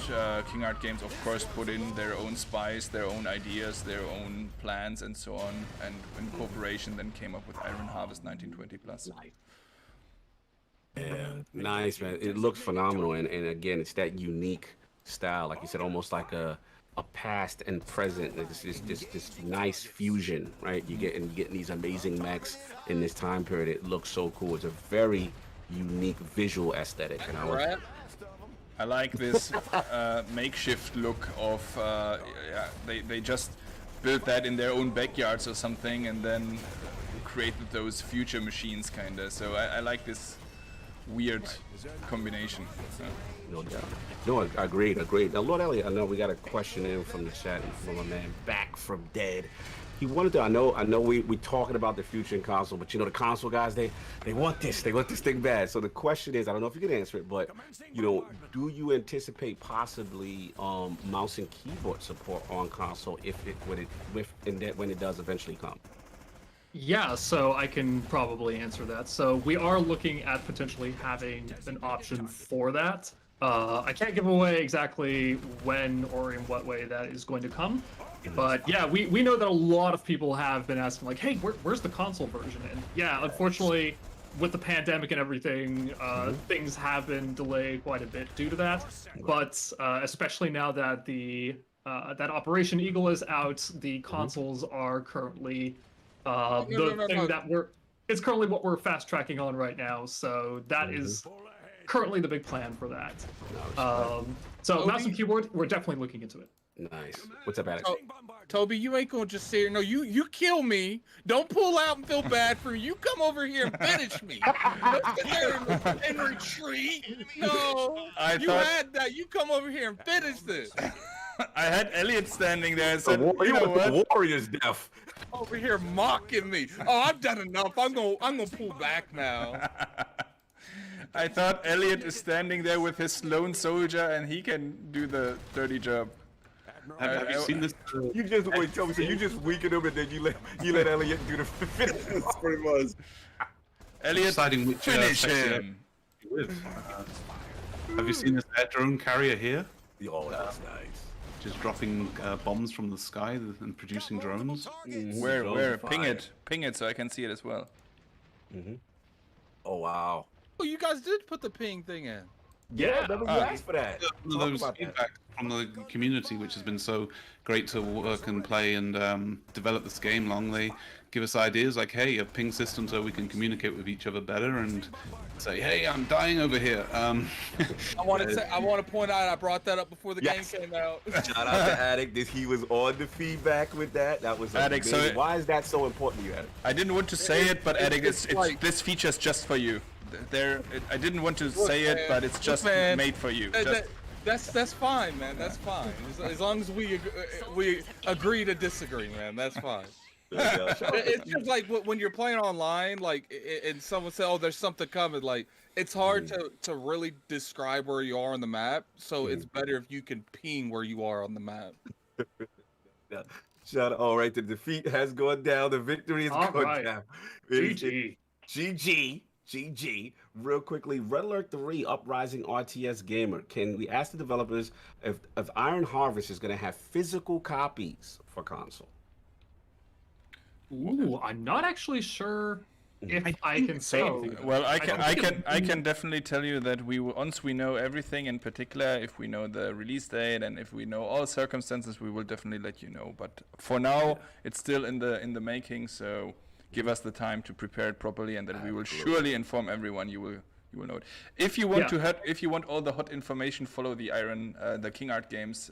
[SPEAKER 1] King Art Games of course put in their own spice, their own ideas, their own plans and so on, and in cooperation then came up with Iron Harvest 1920 plus.
[SPEAKER 2] Yeah, nice, man. It looks phenomenal, and again, it's that unique style, like you said, almost like a past and present. This nice fusion, right? You're getting these amazing mechs in this time period. It looks so cool. It's a very unique visual aesthetic, and
[SPEAKER 1] I like this makeshift look of they just built that in their own backyards or something, and then created those future machines, kinda. So I like this weird combination. So.
[SPEAKER 2] No doubt. No, agreed. Now, Lord Elliot, I know we got a question in from the chat from a man back from dead. He wanted to, I know we talking about the future in console, but the console guys, they want this thing bad. So the question is, I don't know if you can answer it, but do you anticipate possibly mouse and keyboard support on console when it does eventually come?
[SPEAKER 8] Yeah, so I can probably answer that. So we are looking at potentially having an option for that. I can't give away exactly when or in what way that is going to come. But yeah, we know that a lot of people have been asking, like, hey, where's the console version? And yeah, unfortunately, with the pandemic and everything, things have been delayed quite a bit due to that. But especially now that that Operation Eagle is out, the consoles are currently it's currently what we're fast tracking on right now. So that is currently the big plan for that. So
[SPEAKER 6] Tobi?
[SPEAKER 8] mouse and keyboard, we're definitely looking into it.
[SPEAKER 2] Nice. What's up, Alex?
[SPEAKER 6] Toby, you ain't gonna just sit here. No, you kill me. Don't pull out and feel bad for me. You come over here and finish me. Don't sit there and retreat. No, you had that. You come over here and finish this.
[SPEAKER 1] I had Elliot standing there and said,
[SPEAKER 2] You
[SPEAKER 1] you know
[SPEAKER 2] want the
[SPEAKER 1] what?
[SPEAKER 2] warrior's death.
[SPEAKER 6] Over here mocking me. Oh, I've done enough. I'm gonna pull back now.
[SPEAKER 1] I thought Elliot is standing there with his lone soldier and he can do the dirty job.
[SPEAKER 7] Have you seen this?
[SPEAKER 2] You just wait, Toby. So you just weaken him and then you let Elliot do the finish.
[SPEAKER 9] That's pretty much.
[SPEAKER 1] Elliot,
[SPEAKER 7] Deciding which
[SPEAKER 1] finish
[SPEAKER 7] sexy
[SPEAKER 1] him.
[SPEAKER 7] with. Have you seen this air drone carrier here?
[SPEAKER 2] Oh, that's nice.
[SPEAKER 7] Just dropping bombs from the sky and producing drones.
[SPEAKER 1] Where? Ping it so I can see it as well.
[SPEAKER 2] Oh wow.
[SPEAKER 6] Oh, you guys did put the ping thing in.
[SPEAKER 2] Yeah, remember you asked for that.
[SPEAKER 7] One of those feedback from the community, which has been so great to work and play and develop this game long. They give us ideas like, hey, a ping system so we can communicate with each other better and say, hey, I'm dying over here.
[SPEAKER 6] I want to point out I brought that up before the game came out.
[SPEAKER 2] Shout out to Attic. He was on the feedback with that. That was
[SPEAKER 1] Attic,
[SPEAKER 2] amazing.
[SPEAKER 1] so
[SPEAKER 2] why is that so important to you, Attic?
[SPEAKER 1] I didn't want to say it, but Attic, this feature's just for you. I didn't want to say it, but it's just made for you.
[SPEAKER 6] That's fine, man. That's fine. As long as we agree to disagree, man. That's fine. It's just like when you're playing online, like, and someone says, "Oh, there's something coming." Like, it's hard to really describe where you are on the map. So it's better if you can ping where you are on the map.
[SPEAKER 2] Yeah. Shout out! All right, the defeat has gone down. The victory is going down. GG. GG. Real quickly, Red Alert 3 Uprising RTS Gamer. Can we ask the developers if Iron Harvest is going to have physical copies for console?
[SPEAKER 8] Ooh, I'm not actually sure if I can say anything.
[SPEAKER 1] Well, I can definitely tell you that once we know everything, in particular, if we know the release date and if we know all circumstances, we will definitely let you know. But for now, it's still in the making, so give us the time to prepare it properly, and then we will surely inform everyone. You will know it. If you want if you want all the hot information, follow the King Art Games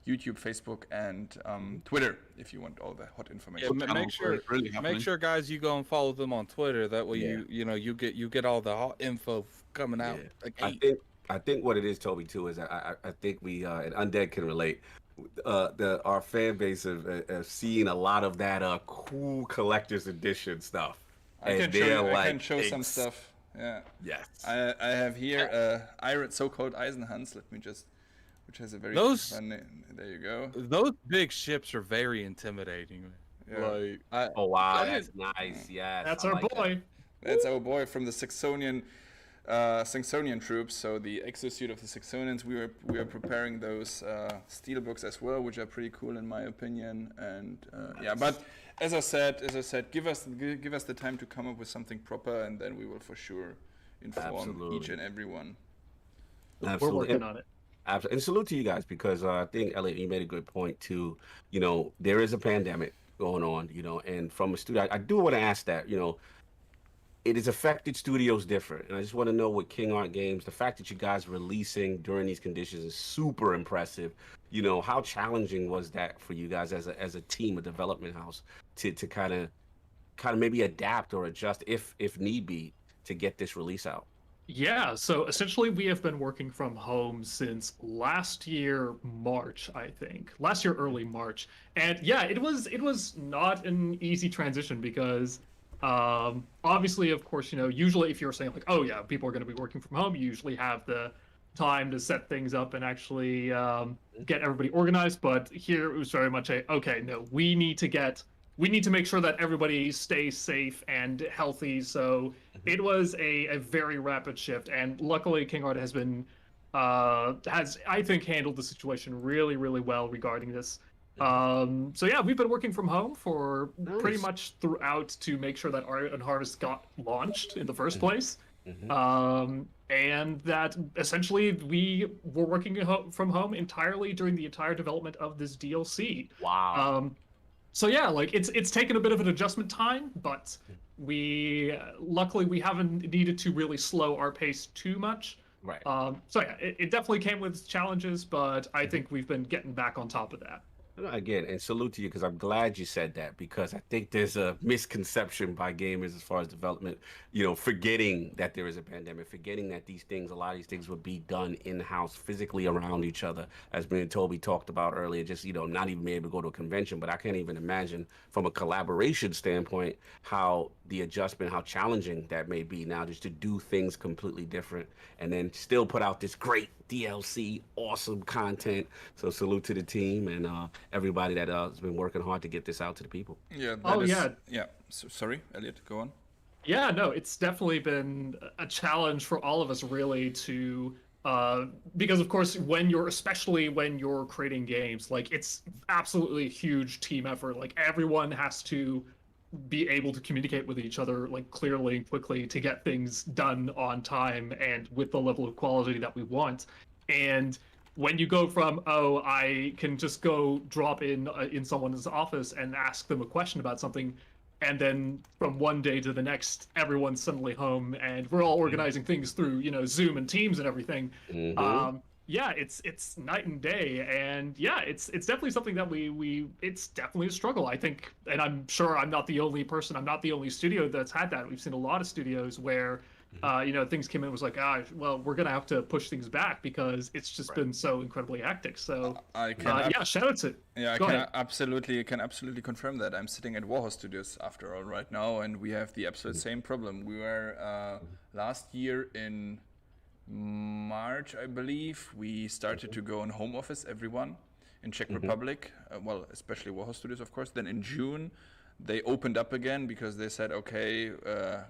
[SPEAKER 1] YouTube, Facebook, and Twitter. If you want all the hot information.
[SPEAKER 6] Yeah, make sure, guys, you go and follow them on Twitter. That way, you get all the hot info coming out.
[SPEAKER 2] Yeah. I think what it is, Toby, too, is I think we and Undead can relate. Our fan base have seen a lot a lot of cool collector's edition stuff.
[SPEAKER 1] I can show some stuff. Yeah.
[SPEAKER 2] Yes.
[SPEAKER 1] I have here so-called Eisenhans. Which has a very fun name. There you go.
[SPEAKER 6] Those big ships are very intimidating.
[SPEAKER 1] Yeah.
[SPEAKER 2] Oh wow, that's nice. Yeah.
[SPEAKER 8] That's our boy.
[SPEAKER 1] That's our boy from the Saxonian troops. So the exosuit of the Saxonians. We are preparing those steelbooks as well, which are pretty cool in my opinion. And but as I said, give us the time to come up with something proper, and then we will for sure inform each and everyone.
[SPEAKER 2] Absolutely.
[SPEAKER 8] We're working on it.
[SPEAKER 2] Absolutely. And salute to you guys, because I think, Elliot, you made a good point too. You know, there is a pandemic going on, and from a studio, I do want to ask that, it has affected studios different. And I just want to know with King Art Games, the fact that you guys are releasing during these conditions is super impressive. How challenging was that for you guys as a team, a development house, to kind of maybe adapt or adjust if need be to get this release out?
[SPEAKER 8] Yeah, so essentially we have been working from home since last year March, I think. Last year early March. And yeah, it was not an easy transition because obviously, of course, usually if you're saying like, oh yeah, people are going to be working from home, you usually have the time to set things up and actually get everybody organized. But here it was very much we need to make sure that everybody stays safe and healthy. So it was a very rapid shift, and luckily King Art has been has, I think, handled the situation really, really well regarding this. So yeah, we've been working from home for pretty much throughout to make sure that Art and Harvest got launched in the first place. And that essentially we were working from home entirely during the entire development of this DLC.
[SPEAKER 2] Wow.
[SPEAKER 8] So yeah, like it's taken a bit of an adjustment time, but luckily we haven't needed to really slow our pace too much.
[SPEAKER 2] Right.
[SPEAKER 8] So yeah, it definitely came with challenges, but I think we've been getting back on top of that.
[SPEAKER 2] Again, and salute to you because I'm glad you said that because I think there's a misconception by gamers as far as development, forgetting that there is a pandemic, forgetting that a lot of these things would be done in-house physically around each other, as me and Toby talked about earlier, just, not even being able to go to a convention. But I can't even imagine from a collaboration standpoint how the adjustment, how challenging that may be now just to do things completely different and then still put out this great DLC, awesome content. So salute to the team and everybody that has been working hard to get this out to the people.
[SPEAKER 1] Yeah. Yeah. So, sorry, Elliot, go on.
[SPEAKER 8] Yeah, no, it's definitely been a challenge for all of us really to because of course especially when you're creating games, like it's absolutely a huge team effort. Like everyone has to be able to communicate with each other like clearly and quickly to get things done on time and with the level of quality that we want. And when you go from, oh, I can just go drop in someone's office and ask them a question about something, and then from one day to the next, everyone's suddenly home and we're all organizing things through, Zoom and Teams and everything. Yeah, it's night and day, and yeah, it's definitely something that it's definitely a struggle, I think, and I'm sure I'm not the only studio that's had that. We've seen a lot of studios where things came in and was like, well, we're gonna have to push things back because it's just been so incredibly hectic. So shout out to
[SPEAKER 1] I can absolutely confirm that. I'm sitting at Warhorse Studios after all right now, and we have the absolute same problem. We were last year in March, I believe, we started to go on home office, everyone in Czech Republic, well, especially Warhorse Studios, of course. Then in June, they opened up again because they said, okay,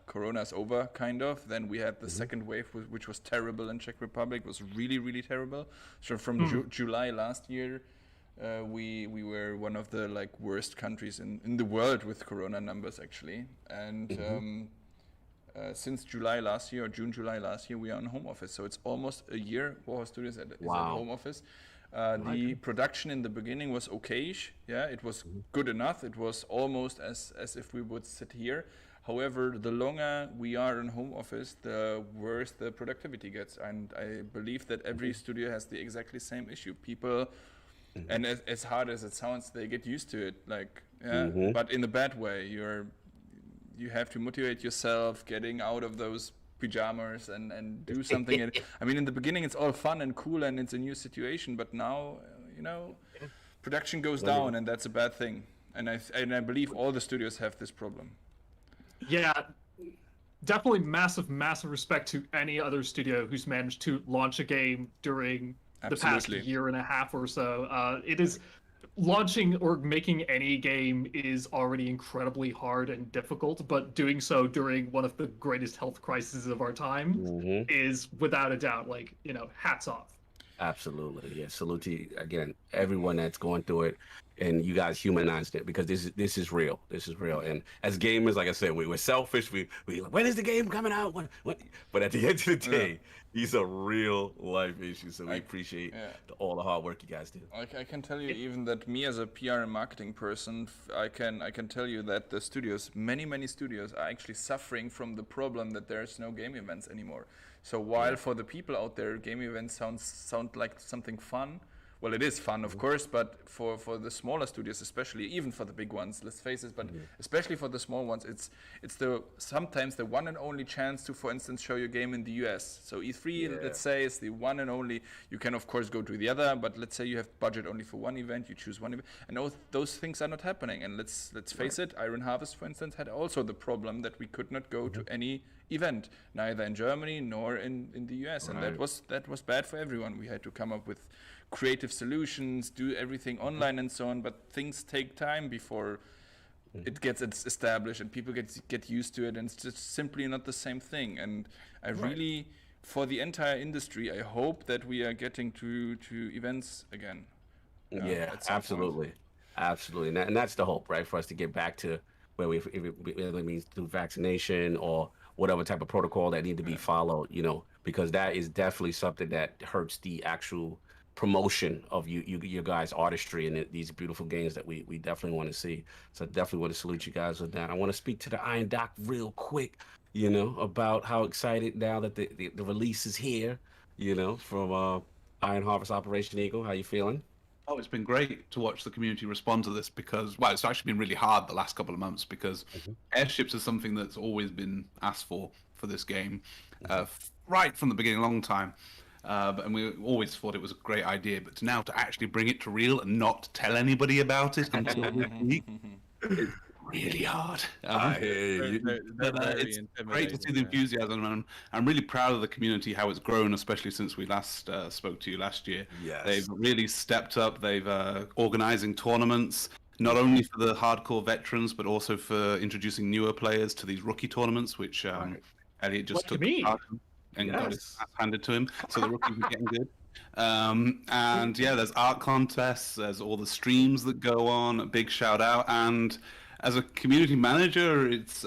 [SPEAKER 1] Corona's over, kind of. Then we had the second wave, which was terrible in Czech Republic. It was really, really terrible. So from July last year, we were one of the worst countries in the world with Corona numbers, actually. And since July last year, or June, July last year, we are on home office. So it's almost a year Warhorse Studios is at home office. The production in the beginning was okayish. Yeah, it was good enough. It was almost as if we would sit here. However, the longer we are in home office, the worse the productivity gets. And I believe that every studio has the exactly same issue. People, and as hard as it sounds, they get used to it. But in a bad way. You have to motivate yourself, getting out of those pajamas and do something. I mean, in the beginning, it's all fun and cool, and it's a new situation. But now, production goes down, and that's a bad thing. And I believe all the studios have this problem.
[SPEAKER 8] Yeah, definitely massive respect to any other studio who's managed to launch a game during the past year and a half or so. It is. Launching or making any game is already incredibly hard and difficult, but doing so during one of the greatest health crises of our time is without a doubt, hats off.
[SPEAKER 2] Absolutely. Yeah. Salute to you, again, everyone that's going through it, and you guys humanized it because this is real. This is real. And as gamers, like I said, we were selfish. We when is the game coming out? What? But at the end of the day, these are real life issues. So we appreciate all the hard work you guys do.
[SPEAKER 1] I can tell you even that me as a PR and marketing person, I can tell you that the studios, many studios, are actually suffering from the problem that there's no game events anymore. So while for the people out there, game events sound like something fun. Well, it is fun, of course, but for the smaller studios, especially, even for the big ones, let's face it, but especially for the small ones, it's sometimes the one and only chance to, for instance, show your game in the US. So E3, let's say, is the one and only. You can, of course, go to the other, but let's say you have budget only for one event, you choose one event, and those things are not happening. And let's face it, Iron Harvest, for instance, had also the problem that we could not go to any event, neither in Germany nor in the US, and that was bad for everyone. We had to come up with creative solutions, do everything online and so on, but things take time before it gets established and people get used to it, and it's just simply not the same thing. And I really, for the entire industry, I hope that we are getting to events again.
[SPEAKER 2] Absolutely. And that's the hope, right? For us to get back to where whether it means through vaccination or whatever type of protocol that need to be followed, because that is definitely something that hurts the actual promotion of your guys' artistry and these beautiful games that we definitely want to see. So I definitely want to salute you guys with that. I want to speak to the Iron Doc real quick, about how excited now that the release is here from Iron Harvest Operation Eagle. How you feeling?
[SPEAKER 7] Oh, it's been great to watch the community respond to this because, well, it's actually been really hard the last couple of months because airships are something that's always been asked for this game, right from the beginning, a long time. And we always thought it was a great idea, but now to actually bring it to real and not tell anybody about it until this week, it's really hard. It's great to see the enthusiasm, and I'm really proud of the community, how it's grown, especially since we last spoke to you last year.
[SPEAKER 2] Yes.
[SPEAKER 7] They've really stepped up. They've organizing tournaments, not only for the hardcore veterans, but also for introducing newer players to these rookie tournaments, which Elliot just took part in and got his ass handed to him. So the rookies are getting good. And yeah, there's art contests, there's all the streams that go on, a big shout out. And as a community manager, it's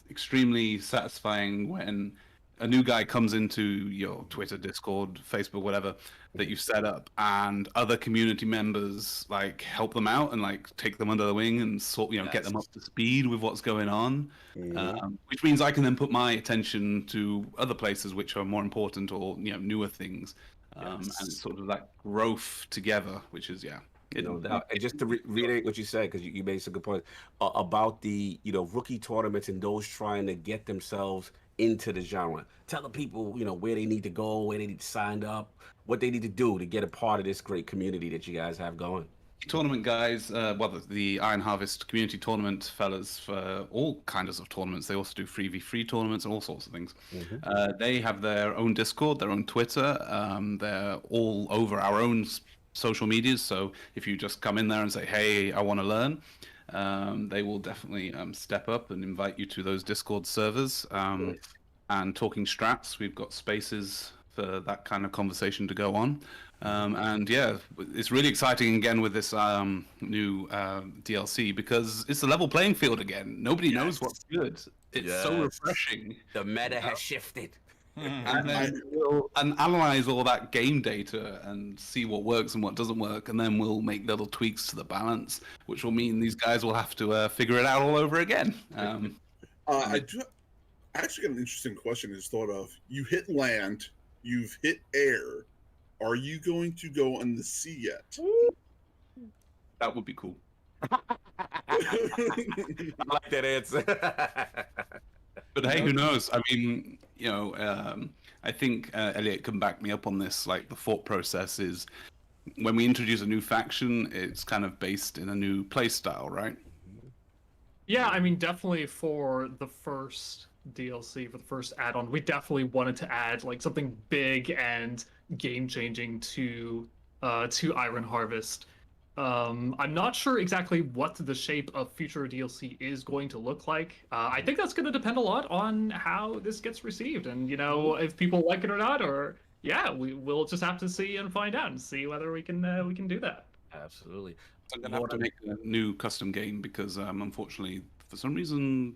[SPEAKER 7] extremely satisfying when a new guy comes into your Twitter, Discord, Facebook, whatever that you've set up, and other community members like help them out and like take them under the wing and get them up to speed with what's going on, which means I can then put my attention to other places which are more important or newer things, and it's sort of that growth together, which is
[SPEAKER 2] No doubt. And just to reiterate what you said, because you made some good points about the rookie tournaments and those trying to get themselves into the genre. Tell the people where they need to go, where they need to sign up, what they need to do to get a part of this great community that you guys have going.
[SPEAKER 7] Tournament guys, the Iron Harvest community tournament fellas, for all kinds of tournaments. They also do 3v3 tournaments and all sorts of things. They have their own Discord, their own Twitter. They're all over our own social medias, so if you just come in there and say, hey, I want to learn, they will definitely step up and invite you to those Discord servers. And talking strats, we've got spaces for that kind of conversation to go on. And yeah, it's really exciting again with this new DLC, because it's a level playing field again. Nobody knows what's good. It's so refreshing.
[SPEAKER 2] The meta has shifted.
[SPEAKER 7] And then we'll analyze all that game data and see what works and what doesn't work, and then we'll make little tweaks to the balance, which will mean these guys will have to figure it out all over again.
[SPEAKER 9] I actually got an interesting question. Is thought of, you hit land, you've hit air. Are you going to go on the sea yet?
[SPEAKER 7] That would be cool.
[SPEAKER 2] I like that answer.
[SPEAKER 7] But hey, who knows? I mean, I think Elliot can back me up on this. Like, the thought process is, when we introduce a new faction, it's kind of based in a new play style, right?
[SPEAKER 8] Yeah, I mean, definitely for the first DLC, for the first add-on, we definitely wanted to add like something big and game-changing to Iron Harvest. I'm not sure exactly what the shape of future DLC is going to look like. I think that's going to depend a lot on how this gets received, and if people like it or not. Or we'll just have to see and find out and see whether we can do that.
[SPEAKER 2] Absolutely.
[SPEAKER 7] I'm gonna have to make a new custom game because unfortunately, for some reason,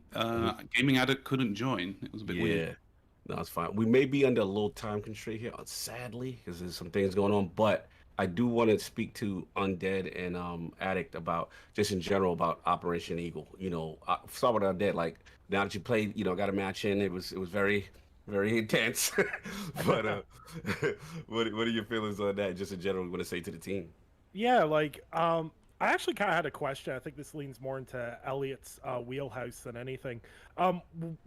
[SPEAKER 7] Gaming Addict couldn't join. It was a bit weird.
[SPEAKER 2] No, it's fine. We may be under a little time constraint here, sadly, because there's some things going on. But I do want to speak to Undead and Addict about, just in general, about Operation Eagle. Start with Undead. Like, now that you played, got a match in, it was very, very intense. But what are your feelings on that? Just in general, we want to say to the team.
[SPEAKER 10] Yeah, I actually kind of had a question. I think this leans more into Elliot's wheelhouse than anything.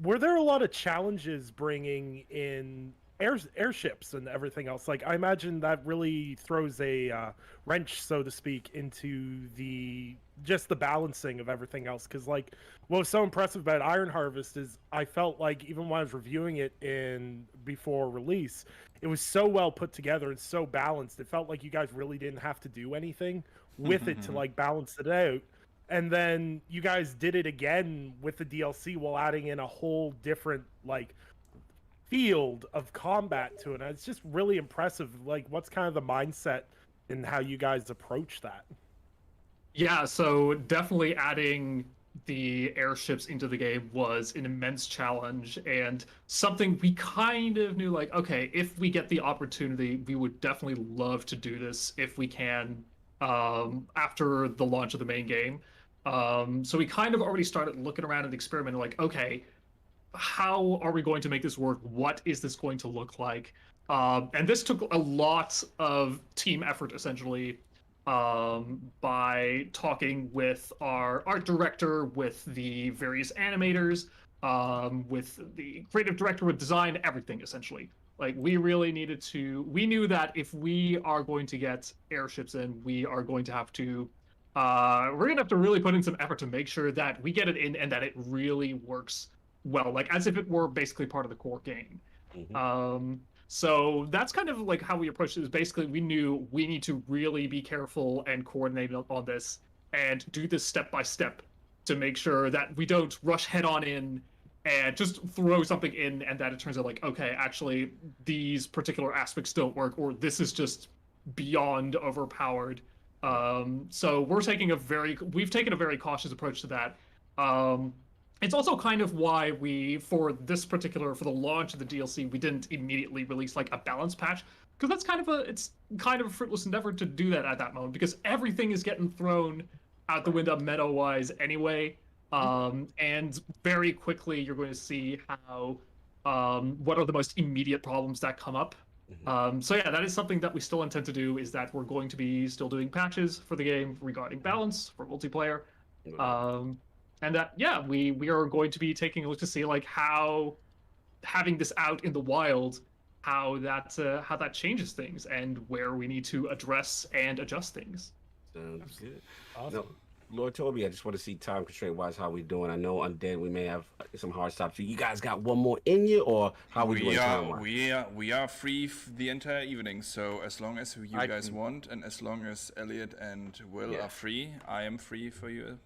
[SPEAKER 10] Were there a lot of challenges bringing in airships and everything else? Like, I imagine that really throws a wrench, so to speak, into the balancing of everything else. Because what was so impressive about Iron Harvest is I felt like, even when I was reviewing it before release, it was so well put together and so balanced. It felt like you guys really didn't have to do anything with it to balance it out. And then you guys did it again with the DLC while adding in a whole different field of combat to it. And it's just really impressive. What's kind of the mindset and how you guys approach that?
[SPEAKER 8] Yeah, so definitely adding the airships into the game was an immense challenge, and something we kind of knew, okay, if we get the opportunity, we would definitely love to do this if we can, after the launch of the main game. So we kind of already started looking around and experimenting, okay, how are we going to make this work? What is this going to look like? And this took a lot of team effort, essentially, by talking with our art director, with the various animators, with the creative director, with design, everything, essentially. Like, we really needed to... We knew that if we are going to get airships in, we are going to have to... we're going to have to really put in some effort to make sure that we get it in and that it really works well, like, as if it were basically part of the core game. So that's kind of like how we approached it. Is basically we knew we need to really be careful and coordinate on this and do this step by step to make sure that we don't rush head on in and just throw something in and that it turns out like, okay, actually these particular aspects don't work, or this is just beyond overpowered. So we've taken a very cautious approach to that. It's also kind of why for the launch of the DLC, we didn't immediately release like a balance patch, because it's kind of a fruitless endeavor to do that at that moment, because everything is getting thrown out the window meta-wise anyway. And very quickly you're going to see how what are the most immediate problems that come up. So yeah, that is something that we still intend to do, is that we're going to be still doing patches for the game regarding balance for multiplayer. And that, yeah, we are going to be taking a look to see like how having this out in the wild, how that changes things and where we need to address and adjust things.
[SPEAKER 2] Sounds good.
[SPEAKER 10] Awesome.
[SPEAKER 2] No, Lord Toby, I just want to see time constraint wise how we doing. I know Undead we may have some hard stops. You guys got one more in you, or how we doing time-wise?
[SPEAKER 1] We are free the entire evening, so as long as you guys want, and as long as Elliot and Will are free, I am free for you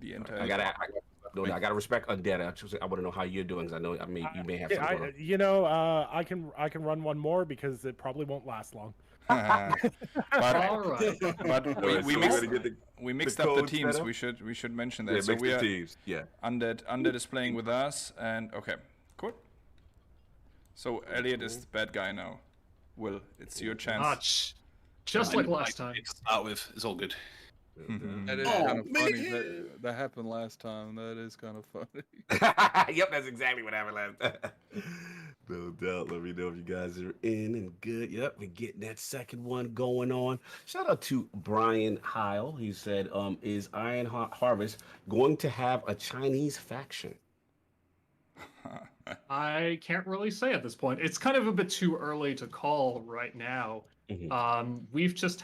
[SPEAKER 1] the entire.
[SPEAKER 2] I gotta respect Undead. I want to know how you're doing, because I know you may have some.
[SPEAKER 10] I can run one more because it probably won't last long.
[SPEAKER 1] But we mixed up the teams. We should mention that.
[SPEAKER 2] Yeah,
[SPEAKER 1] so we are
[SPEAKER 2] teams. Yeah.
[SPEAKER 1] Undead is playing with us, and okay, cool. So Elliot is the bad guy now. Will, it's your chance.
[SPEAKER 8] Just like last time.
[SPEAKER 7] To start with, it's all good.
[SPEAKER 6] That is kind of funny. That happened last time. That is kind of funny.
[SPEAKER 2] Yep, that's exactly what happened last time. No doubt. Let me know if you guys are in and good. Yep, we're getting that second one going on. Shout out to Brian Heil. He said, is Iron Harvest going to have a Chinese faction?
[SPEAKER 8] I can't really say at this point. It's kind of a bit too early to call right now. We've just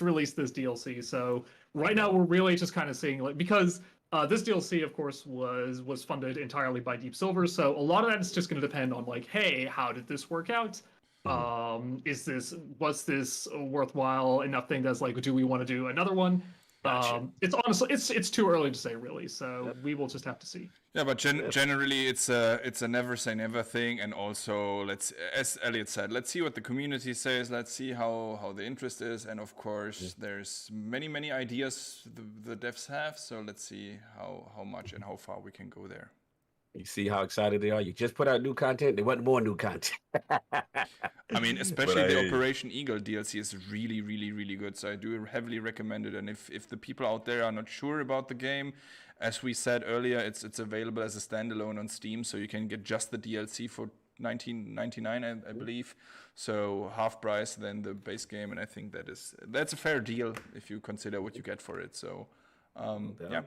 [SPEAKER 8] released this DLC, so right now we're really just kind of seeing because this DLC, of course, was funded entirely by Deep Silver, so a lot of that is just going to depend on like, hey, how did this work out? Was this a worthwhile enough thing that's like, do we want to do another one? Gotcha. It's honestly it's too early to say, really, so we will just have to see.
[SPEAKER 1] Yeah, but generally it's a never say never thing, and also as Elliot said, let's see what the community says, let's see how the interest is, and of course there's many ideas the devs have, so let's see how much and how far we can go there.
[SPEAKER 2] You see how excited they are? You just put out new content, they want more new content.
[SPEAKER 1] I mean, especially the Operation Eagle DLC is really, really, really good. So I do heavily recommend it. And if the people out there are not sure about the game, as we said earlier, it's available as a standalone on Steam. So you can get just the DLC for $19.99, I believe. So half price than the base game. And I think that's a fair deal if you consider what you get for it. So, yeah.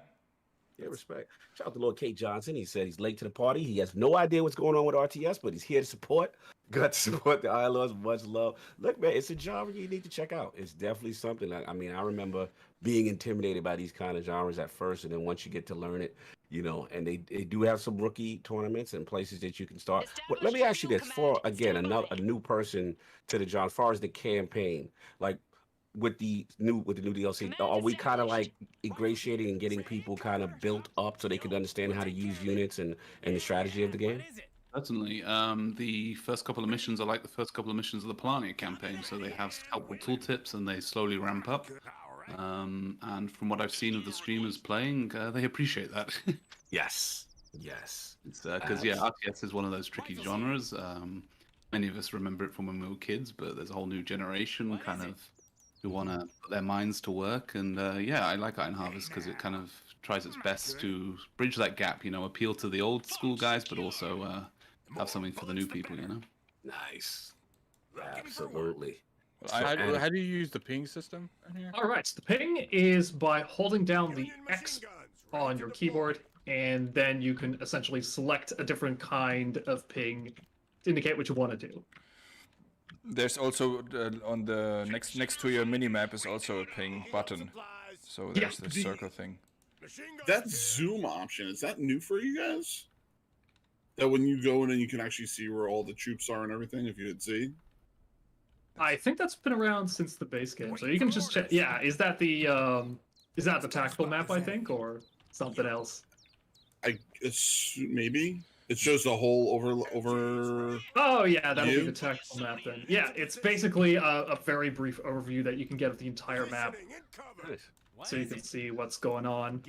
[SPEAKER 2] Yeah, respect. Shout out to Lord Kate Johnson. He said he's late to the party. He has no idea what's going on with RTS, but he's here to support. Got to support the Iron Lords. Much love. Look, man, it's a genre you need to check out. It's definitely something. I remember being intimidated by these kind of genres at first, and then once you get to learn it, and they do have some rookie tournaments and places that you can start. Well, let me ask you this: for again, a new person to the genre, as far as the campaign, like. With the new DLC, are we kind of like ingratiating and getting people kind of built up so they can understand how to use units and the strategy of the game?
[SPEAKER 7] Certainly. The first couple of missions are like the first couple of missions of the Plania campaign, so they have helpful tooltips and they slowly ramp up. And from what I've seen of the streamers playing, they appreciate that.
[SPEAKER 2] Yes.
[SPEAKER 7] Because RTS is one of those tricky genres. Many of us remember it from when we were kids, but there's a whole new generation kind of who want to put their minds to work. And I like Iron Harvest because it kind of tries its best to bridge that gap, appeal to the old school guys, but also have something for the new people,
[SPEAKER 2] Nice. Absolutely.
[SPEAKER 6] How do you use the ping system in here?
[SPEAKER 8] All right, so the ping is by holding down the X on your keyboard, and then you can essentially select a different kind of ping to indicate what you want to do.
[SPEAKER 1] There's also on the next to your minimap is also a ping button. So there's this circle thing.
[SPEAKER 9] That zoom option, is that new for you guys? That when you go in and you can actually see where all the troops are and everything, if you could see?
[SPEAKER 8] I think that's been around since the base game, so you can just check. Yeah, is that the tactical map? I think, or something else.
[SPEAKER 9] Maybe it shows the whole over.
[SPEAKER 8] Oh yeah, that'll be the tactical map then. Yeah, it's basically a very brief overview that you can get of the entire map, so you can see what's going on.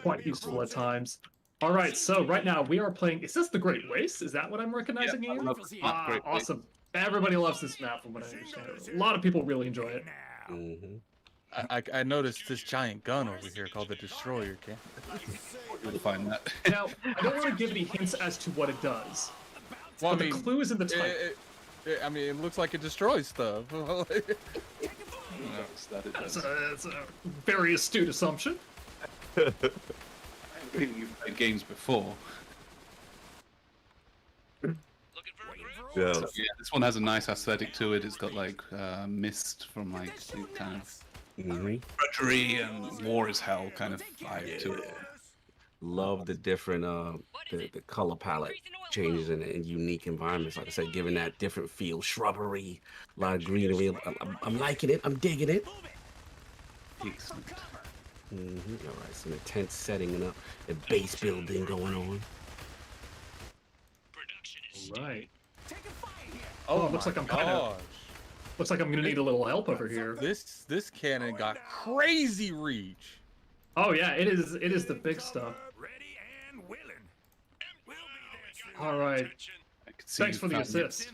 [SPEAKER 8] Quite useful at times. All right, so right now we are playing. Is this the Great Waste? Is that what I'm recognizing here? Awesome. Everybody loves this map, from what I understand. A lot of people really enjoy it.
[SPEAKER 6] I noticed this giant gun over here called the Destroyer.
[SPEAKER 7] You'll find that.
[SPEAKER 8] Now, I don't want to give any hints as to what it does.
[SPEAKER 6] Well,
[SPEAKER 8] but the clue is in the title.
[SPEAKER 6] I mean, it looks like it destroys stuff.
[SPEAKER 8] That's a very astute assumption.
[SPEAKER 7] You've played games before.
[SPEAKER 2] Yeah.
[SPEAKER 7] So, yeah, this one has a nice aesthetic to it. It's got like mist from like the kind of drudgery and war is hell kind of vibe to it.
[SPEAKER 2] Love the different the color palette changes in unique environments. Like I said, giving that different feel, shrubbery, a lot of greenery. I'm liking it. I'm digging it.
[SPEAKER 7] Excellent.
[SPEAKER 2] All right, some intense setting up, the base building going on.
[SPEAKER 8] Right. Oh, it looks like I'm looks like I'm gonna need a little help over here.
[SPEAKER 6] This cannon got crazy reach.
[SPEAKER 8] Oh yeah, it is the big stuff. All right. Thanks for the assist.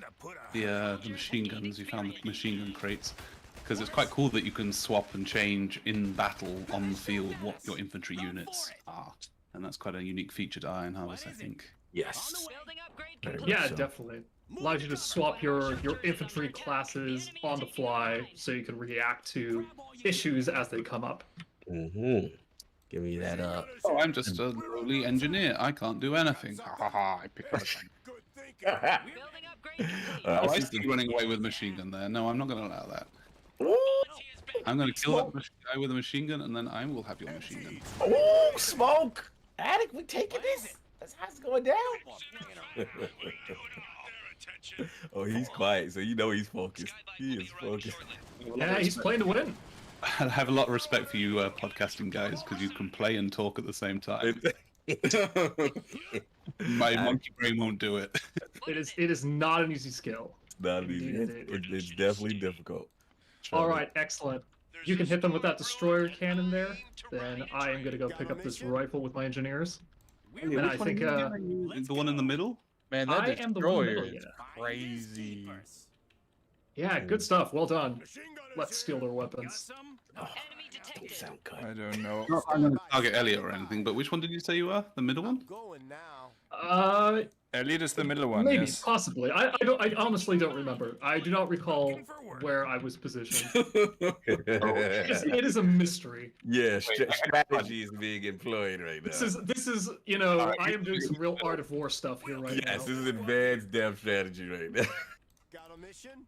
[SPEAKER 7] The machine guns, you found the machine gun crates. Because it's quite cool that you can swap and change in battle on the field what your infantry units are. And that's quite a unique feature to Iron Harvest, I think.
[SPEAKER 2] Yes.
[SPEAKER 8] Yeah, definitely. Allows you to swap your infantry classes on the fly so you can react to issues as they come up.
[SPEAKER 2] Give me that
[SPEAKER 7] Oh, I'm just a lowly engineer. I can't do anything. Ha ha ha, I pick up a gun. Oh, I see you running away with a machine gun there. No, I'm not going to allow that. I'm going to kill that guy with a machine gun, and then I will have your machine gun.
[SPEAKER 2] Oh, smoke! Attic, we taking this? That's how it's going down. Oh, he's quiet, so you know he's focused. He is focused.
[SPEAKER 8] Yeah, he's playing to win.
[SPEAKER 7] I have a lot of respect for you podcasting guys, because you can play and talk at the same time. My monkey brain won't do it.
[SPEAKER 8] It is not an easy skill.
[SPEAKER 2] Not easy. It's definitely difficult.
[SPEAKER 8] All right, excellent. You can hit them with that destroyer cannon there. Then I am gonna go pick up this rifle with my engineers. And I think
[SPEAKER 7] the one in the middle.
[SPEAKER 6] Man, that destroyer is crazy.
[SPEAKER 8] Yeah, good stuff. Well done. Let's steal their weapons.
[SPEAKER 2] Oh, don't sound good.
[SPEAKER 1] I don't know.
[SPEAKER 7] Not I'm going to target Elliot or anything, but which one did you say you were? The middle one?
[SPEAKER 1] Elliot is the middle one.
[SPEAKER 8] Maybe,
[SPEAKER 1] yes.
[SPEAKER 8] possibly. I honestly don't remember. I do not recall where I was positioned. It is a mystery.
[SPEAKER 2] Yeah, strategy is being employed right now.
[SPEAKER 8] This is you know, I am doing some real Art of War stuff here right now.
[SPEAKER 2] Yes, this is advanced dev strategy right now.
[SPEAKER 11] Got a mission?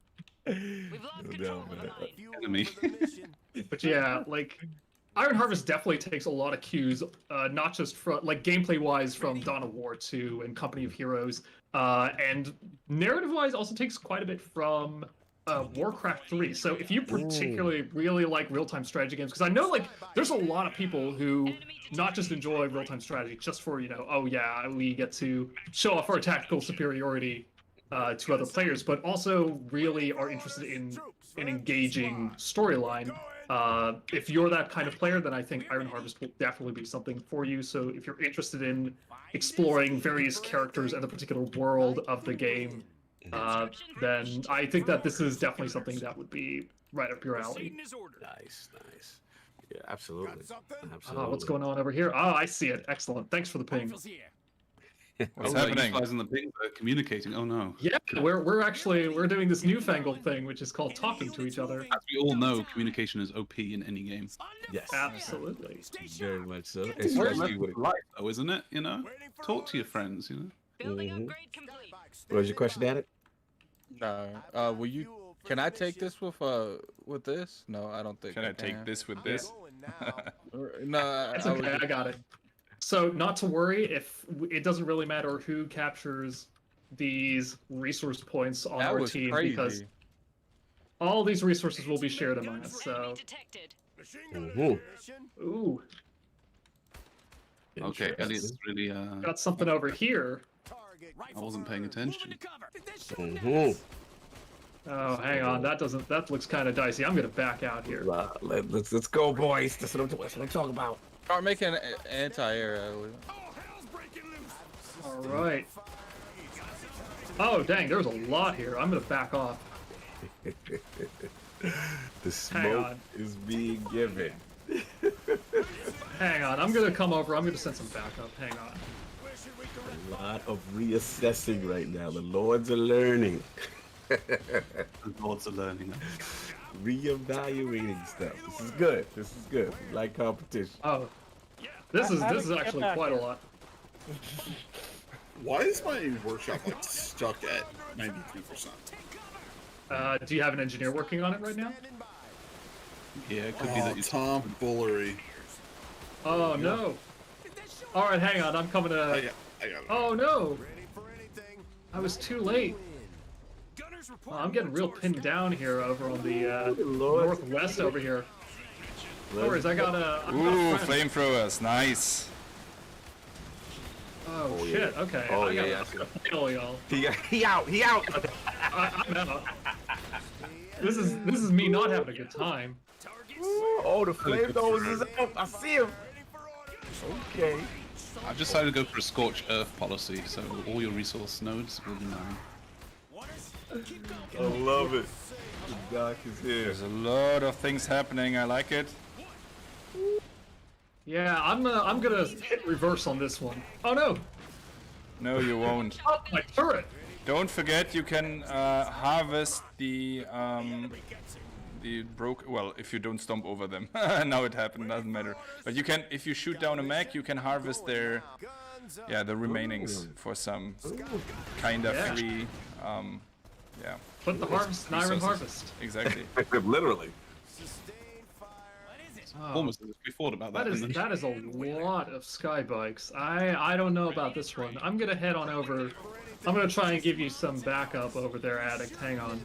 [SPEAKER 7] We've lost control of the enemy.
[SPEAKER 8] But yeah, like Iron Harvest definitely takes a lot of cues, not just from like gameplay-wise from Dawn of War 2 and Company of Heroes, and narrative-wise also takes quite a bit from Warcraft 3. So if you particularly really like real-time strategy games, because I know like there's a lot of people who not just enjoy real-time strategy just for, you know, oh yeah, we get to show off our tactical superiority to other players, but also really are interested in an engaging storyline. If you're that kind of player, then I think Iron Harvest will definitely be something for you. So if you're interested in exploring various characters and the particular world of the game, then I think that this is definitely something that would be right up your alley.
[SPEAKER 2] Nice. Yeah, absolutely.
[SPEAKER 8] What's going on over here? Oh, I see it. Excellent. Thanks for the ping.
[SPEAKER 1] What's
[SPEAKER 7] Oh, no,
[SPEAKER 1] happening?
[SPEAKER 7] You guys in the ping are communicating. Oh no.
[SPEAKER 8] Yeah, we're doing this newfangled thing, which is called talking to each other.
[SPEAKER 7] As we all know, communication is OP in any game.
[SPEAKER 2] Yes,
[SPEAKER 8] Absolutely.
[SPEAKER 2] very much so.
[SPEAKER 7] It's
[SPEAKER 2] Especially with.
[SPEAKER 7] life, though, isn't it? You know, talk to your friends. You know.
[SPEAKER 2] What was your question, Adam?
[SPEAKER 6] Will you? Can I take this with this? No, I don't think.
[SPEAKER 1] Can I take this with this?
[SPEAKER 6] No,
[SPEAKER 8] It's okay. I got it. So not to worry, if it doesn't really matter who captures these resource points on
[SPEAKER 6] That
[SPEAKER 8] our
[SPEAKER 6] was
[SPEAKER 8] team
[SPEAKER 6] crazy.
[SPEAKER 8] because all these resources will be shared among us. So, ooh,
[SPEAKER 7] Okay, Elliot's really.
[SPEAKER 8] got something over here.
[SPEAKER 7] I wasn't paying attention.
[SPEAKER 8] Oh, hang on. That looks kind of dicey. I'm gonna back out here.
[SPEAKER 2] Let's go, boys. That's what I'm talking about.
[SPEAKER 6] Start making anti-air.
[SPEAKER 8] All right. Oh, dang. There's a lot here. I'm gonna back off.
[SPEAKER 2] The smoke
[SPEAKER 8] on.
[SPEAKER 2] is being given.
[SPEAKER 8] Hang on. I'm gonna come over. I'm gonna send some backup. Hang on.
[SPEAKER 2] A lot of reassessing right now. The lords are learning.
[SPEAKER 7] The lords are learning.
[SPEAKER 2] Reevaluating stuff. This is good. This is good. We like competition.
[SPEAKER 8] Oh, this is actually quite a lot.
[SPEAKER 9] Why is my workshop like stuck at 93%?
[SPEAKER 8] Do you have an engineer working on it right now?
[SPEAKER 7] Yeah, it could be that you.
[SPEAKER 9] Tomfoolery.
[SPEAKER 8] Oh no! All right, hang on. I'm coming to.
[SPEAKER 9] I got it.
[SPEAKER 8] Oh no! I was too late. Oh, I'm getting real pinned down here over on the northwest over here. No worries, I got a.
[SPEAKER 1] Ooh, flamethrowers, nice.
[SPEAKER 8] Oh shit! Okay.
[SPEAKER 2] Oh,
[SPEAKER 8] I
[SPEAKER 2] yeah,
[SPEAKER 8] Kill y'all.
[SPEAKER 2] He out.
[SPEAKER 8] I'm out. This is me not having a good time.
[SPEAKER 2] Oh, the flamethrowers is out. I see him. Okay.
[SPEAKER 7] I've decided to go for a scorched earth policy, so all your resource nodes will be mine.
[SPEAKER 2] I love it. The doc is here.
[SPEAKER 1] There's a lot of things happening. I like it.
[SPEAKER 8] Yeah, I'm gonna hit reverse on this one. Oh no!
[SPEAKER 1] No, you won't.
[SPEAKER 8] Oh, my turret!
[SPEAKER 1] Don't forget, you can harvest the well, if you don't stomp over them. Now it happened, doesn't matter. But you can, if you shoot down a mech, you can harvest their, the remainings for some kind of free, yeah.
[SPEAKER 8] Put the harvest in iron harvest.
[SPEAKER 1] Exactly.
[SPEAKER 2] Literally.
[SPEAKER 7] Almost as if we thought about that.
[SPEAKER 8] That is a lot of sky bikes. I don't know about this one. I'm gonna head on over. I'm gonna try and give you some backup over there, Addict. Hang on.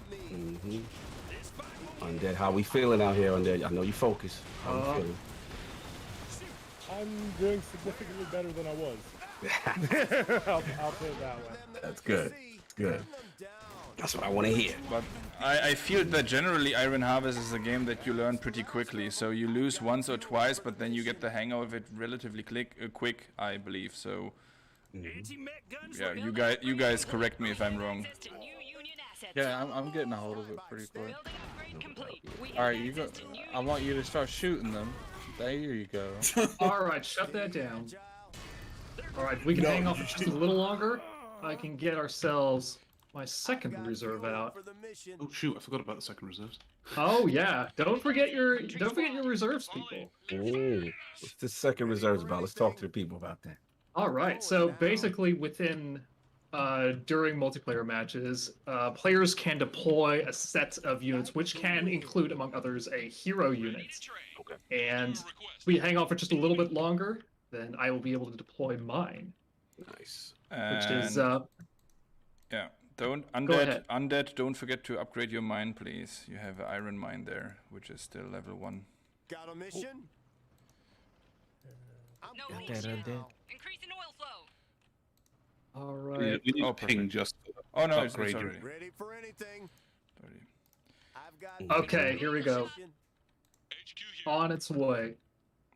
[SPEAKER 2] Undead, how we feeling out here, Undead? I know you focus. How we feeling?
[SPEAKER 10] I'm doing significantly better than I was. I'll put it that way.
[SPEAKER 2] That's good. Good. That's what I want to hear.
[SPEAKER 1] But I feel that generally Iron Harvest is a game that you learn pretty quickly. So you lose once or twice, but then you get the hang of it relatively quick, I believe. So yeah, you guys correct me if I'm wrong.
[SPEAKER 6] Yeah, I'm getting a hold of it pretty quick. All right, you go. I want you to start shooting them. There you go.
[SPEAKER 8] All right, shut that down. All right, we can hang off for just a little longer. I can get ourselves my second reserve out.
[SPEAKER 7] Oh shoot! I forgot about the second reserves.
[SPEAKER 8] Oh yeah, don't forget your reserves, people.
[SPEAKER 2] Ooh, what's the second reserves about? Let's talk to the people about that.
[SPEAKER 8] All right, so basically within during multiplayer matches, players can deploy a set of units, which can include, among others, a hero unit.
[SPEAKER 2] Okay.
[SPEAKER 8] And we hang on for just a little bit longer, then I will be able to deploy mine.
[SPEAKER 2] Nice.
[SPEAKER 8] Which is
[SPEAKER 1] yeah. Don't undead. Don't forget to upgrade your mine, please. You have an iron mine there, which is still level 1.
[SPEAKER 11] Got a mission?
[SPEAKER 2] Got that undead.
[SPEAKER 11] Increasing oil flow.
[SPEAKER 8] all right.
[SPEAKER 7] We need
[SPEAKER 1] Oh,
[SPEAKER 7] ping
[SPEAKER 1] perfect.
[SPEAKER 7] just.
[SPEAKER 1] Oh no, it's
[SPEAKER 7] upgrade
[SPEAKER 1] already.
[SPEAKER 11] Ready for anything.
[SPEAKER 1] already.
[SPEAKER 11] I've got
[SPEAKER 8] Okay, here we go. On its way.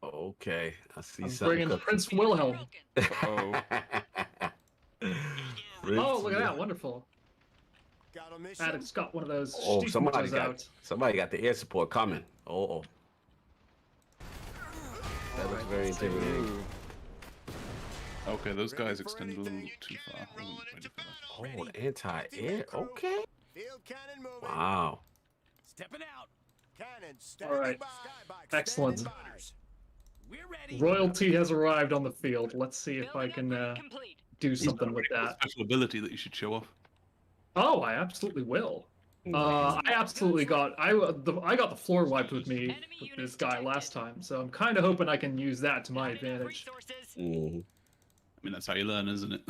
[SPEAKER 2] Okay, I see
[SPEAKER 8] I'm
[SPEAKER 2] something.
[SPEAKER 8] bringing Prince Wilhelm.
[SPEAKER 1] Oh.
[SPEAKER 8] Oh, look at that! Wonderful.
[SPEAKER 11] Got a mission.
[SPEAKER 8] Addict's got one of those.
[SPEAKER 2] Oh,
[SPEAKER 8] Stiefmutter's out.
[SPEAKER 2] somebody got the air support coming. Oh. That looks very intimidating.
[SPEAKER 7] Okay, those guys extend a little too far. I wasn't ready for that.
[SPEAKER 2] Oh, anti-air. Okay.
[SPEAKER 11] Field cannon moving.
[SPEAKER 2] Wow.
[SPEAKER 11] Stepping out. Cannon
[SPEAKER 8] All right.
[SPEAKER 11] standing by.
[SPEAKER 8] Excellent.
[SPEAKER 11] Standing by. We're ready.
[SPEAKER 8] Royalty has arrived on the field. Let's see if I can do something with that.
[SPEAKER 7] Special ability that you should show off.
[SPEAKER 8] Oh, I absolutely will. I absolutely got I got the floor wiped with me with this guy last time, so I'm kind of hoping I can use that to my advantage.
[SPEAKER 2] Mhm.
[SPEAKER 7] I mean, that's how you learn, isn't it?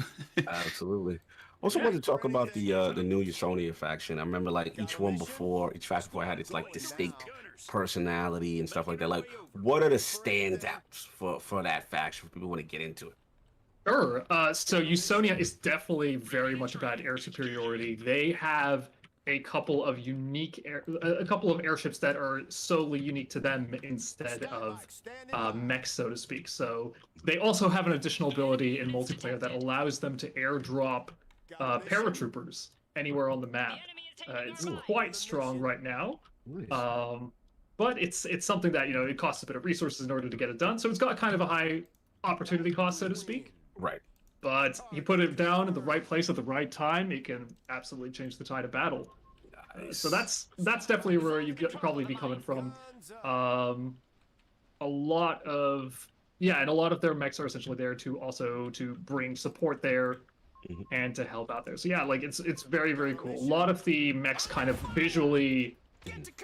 [SPEAKER 2] Absolutely. Also wanted to talk about the new Usonia faction. I remember like each faction before had its like distinct personality and stuff like that. Like, what are the standouts for that faction for people who want to get into it?
[SPEAKER 8] Sure. So Usonia is definitely very much about air superiority. They have a couple of airships that are solely unique to them instead of mechs, so to speak. So they also have an additional ability in multiplayer that allows them to airdrop paratroopers anywhere on the map. It's quite strong right now, but it's something that it costs a bit of resources in order to get it done. So it's got kind of a high opportunity cost, so to speak.
[SPEAKER 2] Right.
[SPEAKER 8] But you put it down in the right place at the right time, it can absolutely change the tide of battle. So that's definitely where you'd probably be coming from. A lot of their mechs are essentially there to bring support there and to help out there. So yeah, like it's very, very cool. A lot of the mechs kind of visually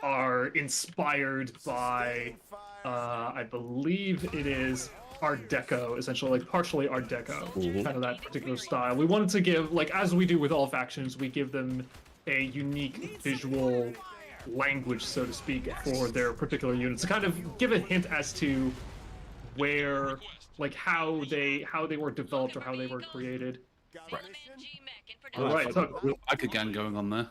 [SPEAKER 8] are inspired by I believe it is Art Deco, essentially, like partially Art Deco, kind of that particular style. We wanted to give, like as we do with all factions, we give them a unique visual language, so to speak, for their particular units to kind of give a hint as to where, like how they were developed or how they were created.
[SPEAKER 2] Right.
[SPEAKER 8] All right, so
[SPEAKER 7] Real biker gang going on there.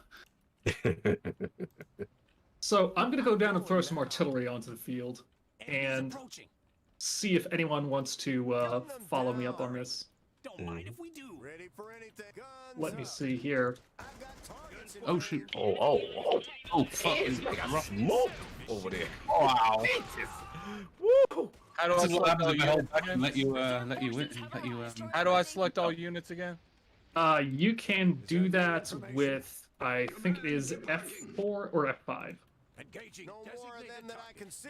[SPEAKER 8] So I'm gonna go down and throw some artillery onto the field and see if anyone wants to follow me up on this.
[SPEAKER 11] Don't mind if we do. Ready for anything. Guns
[SPEAKER 8] Let me
[SPEAKER 11] up.
[SPEAKER 8] see here.
[SPEAKER 11] I've got targets in
[SPEAKER 7] Oh,
[SPEAKER 11] mind.
[SPEAKER 7] shoot.
[SPEAKER 2] Oh, fuck. I got smoke over there.
[SPEAKER 7] Wow.
[SPEAKER 2] Woo!
[SPEAKER 6] How do I
[SPEAKER 7] This is what
[SPEAKER 6] select
[SPEAKER 7] happens
[SPEAKER 6] all
[SPEAKER 7] if I hold
[SPEAKER 6] units
[SPEAKER 7] back and
[SPEAKER 6] again?
[SPEAKER 7] let you
[SPEAKER 6] How do I select all units again?
[SPEAKER 8] You can do that with, I think it is F4 or F5.
[SPEAKER 11] Engaging. No more of them that I can see.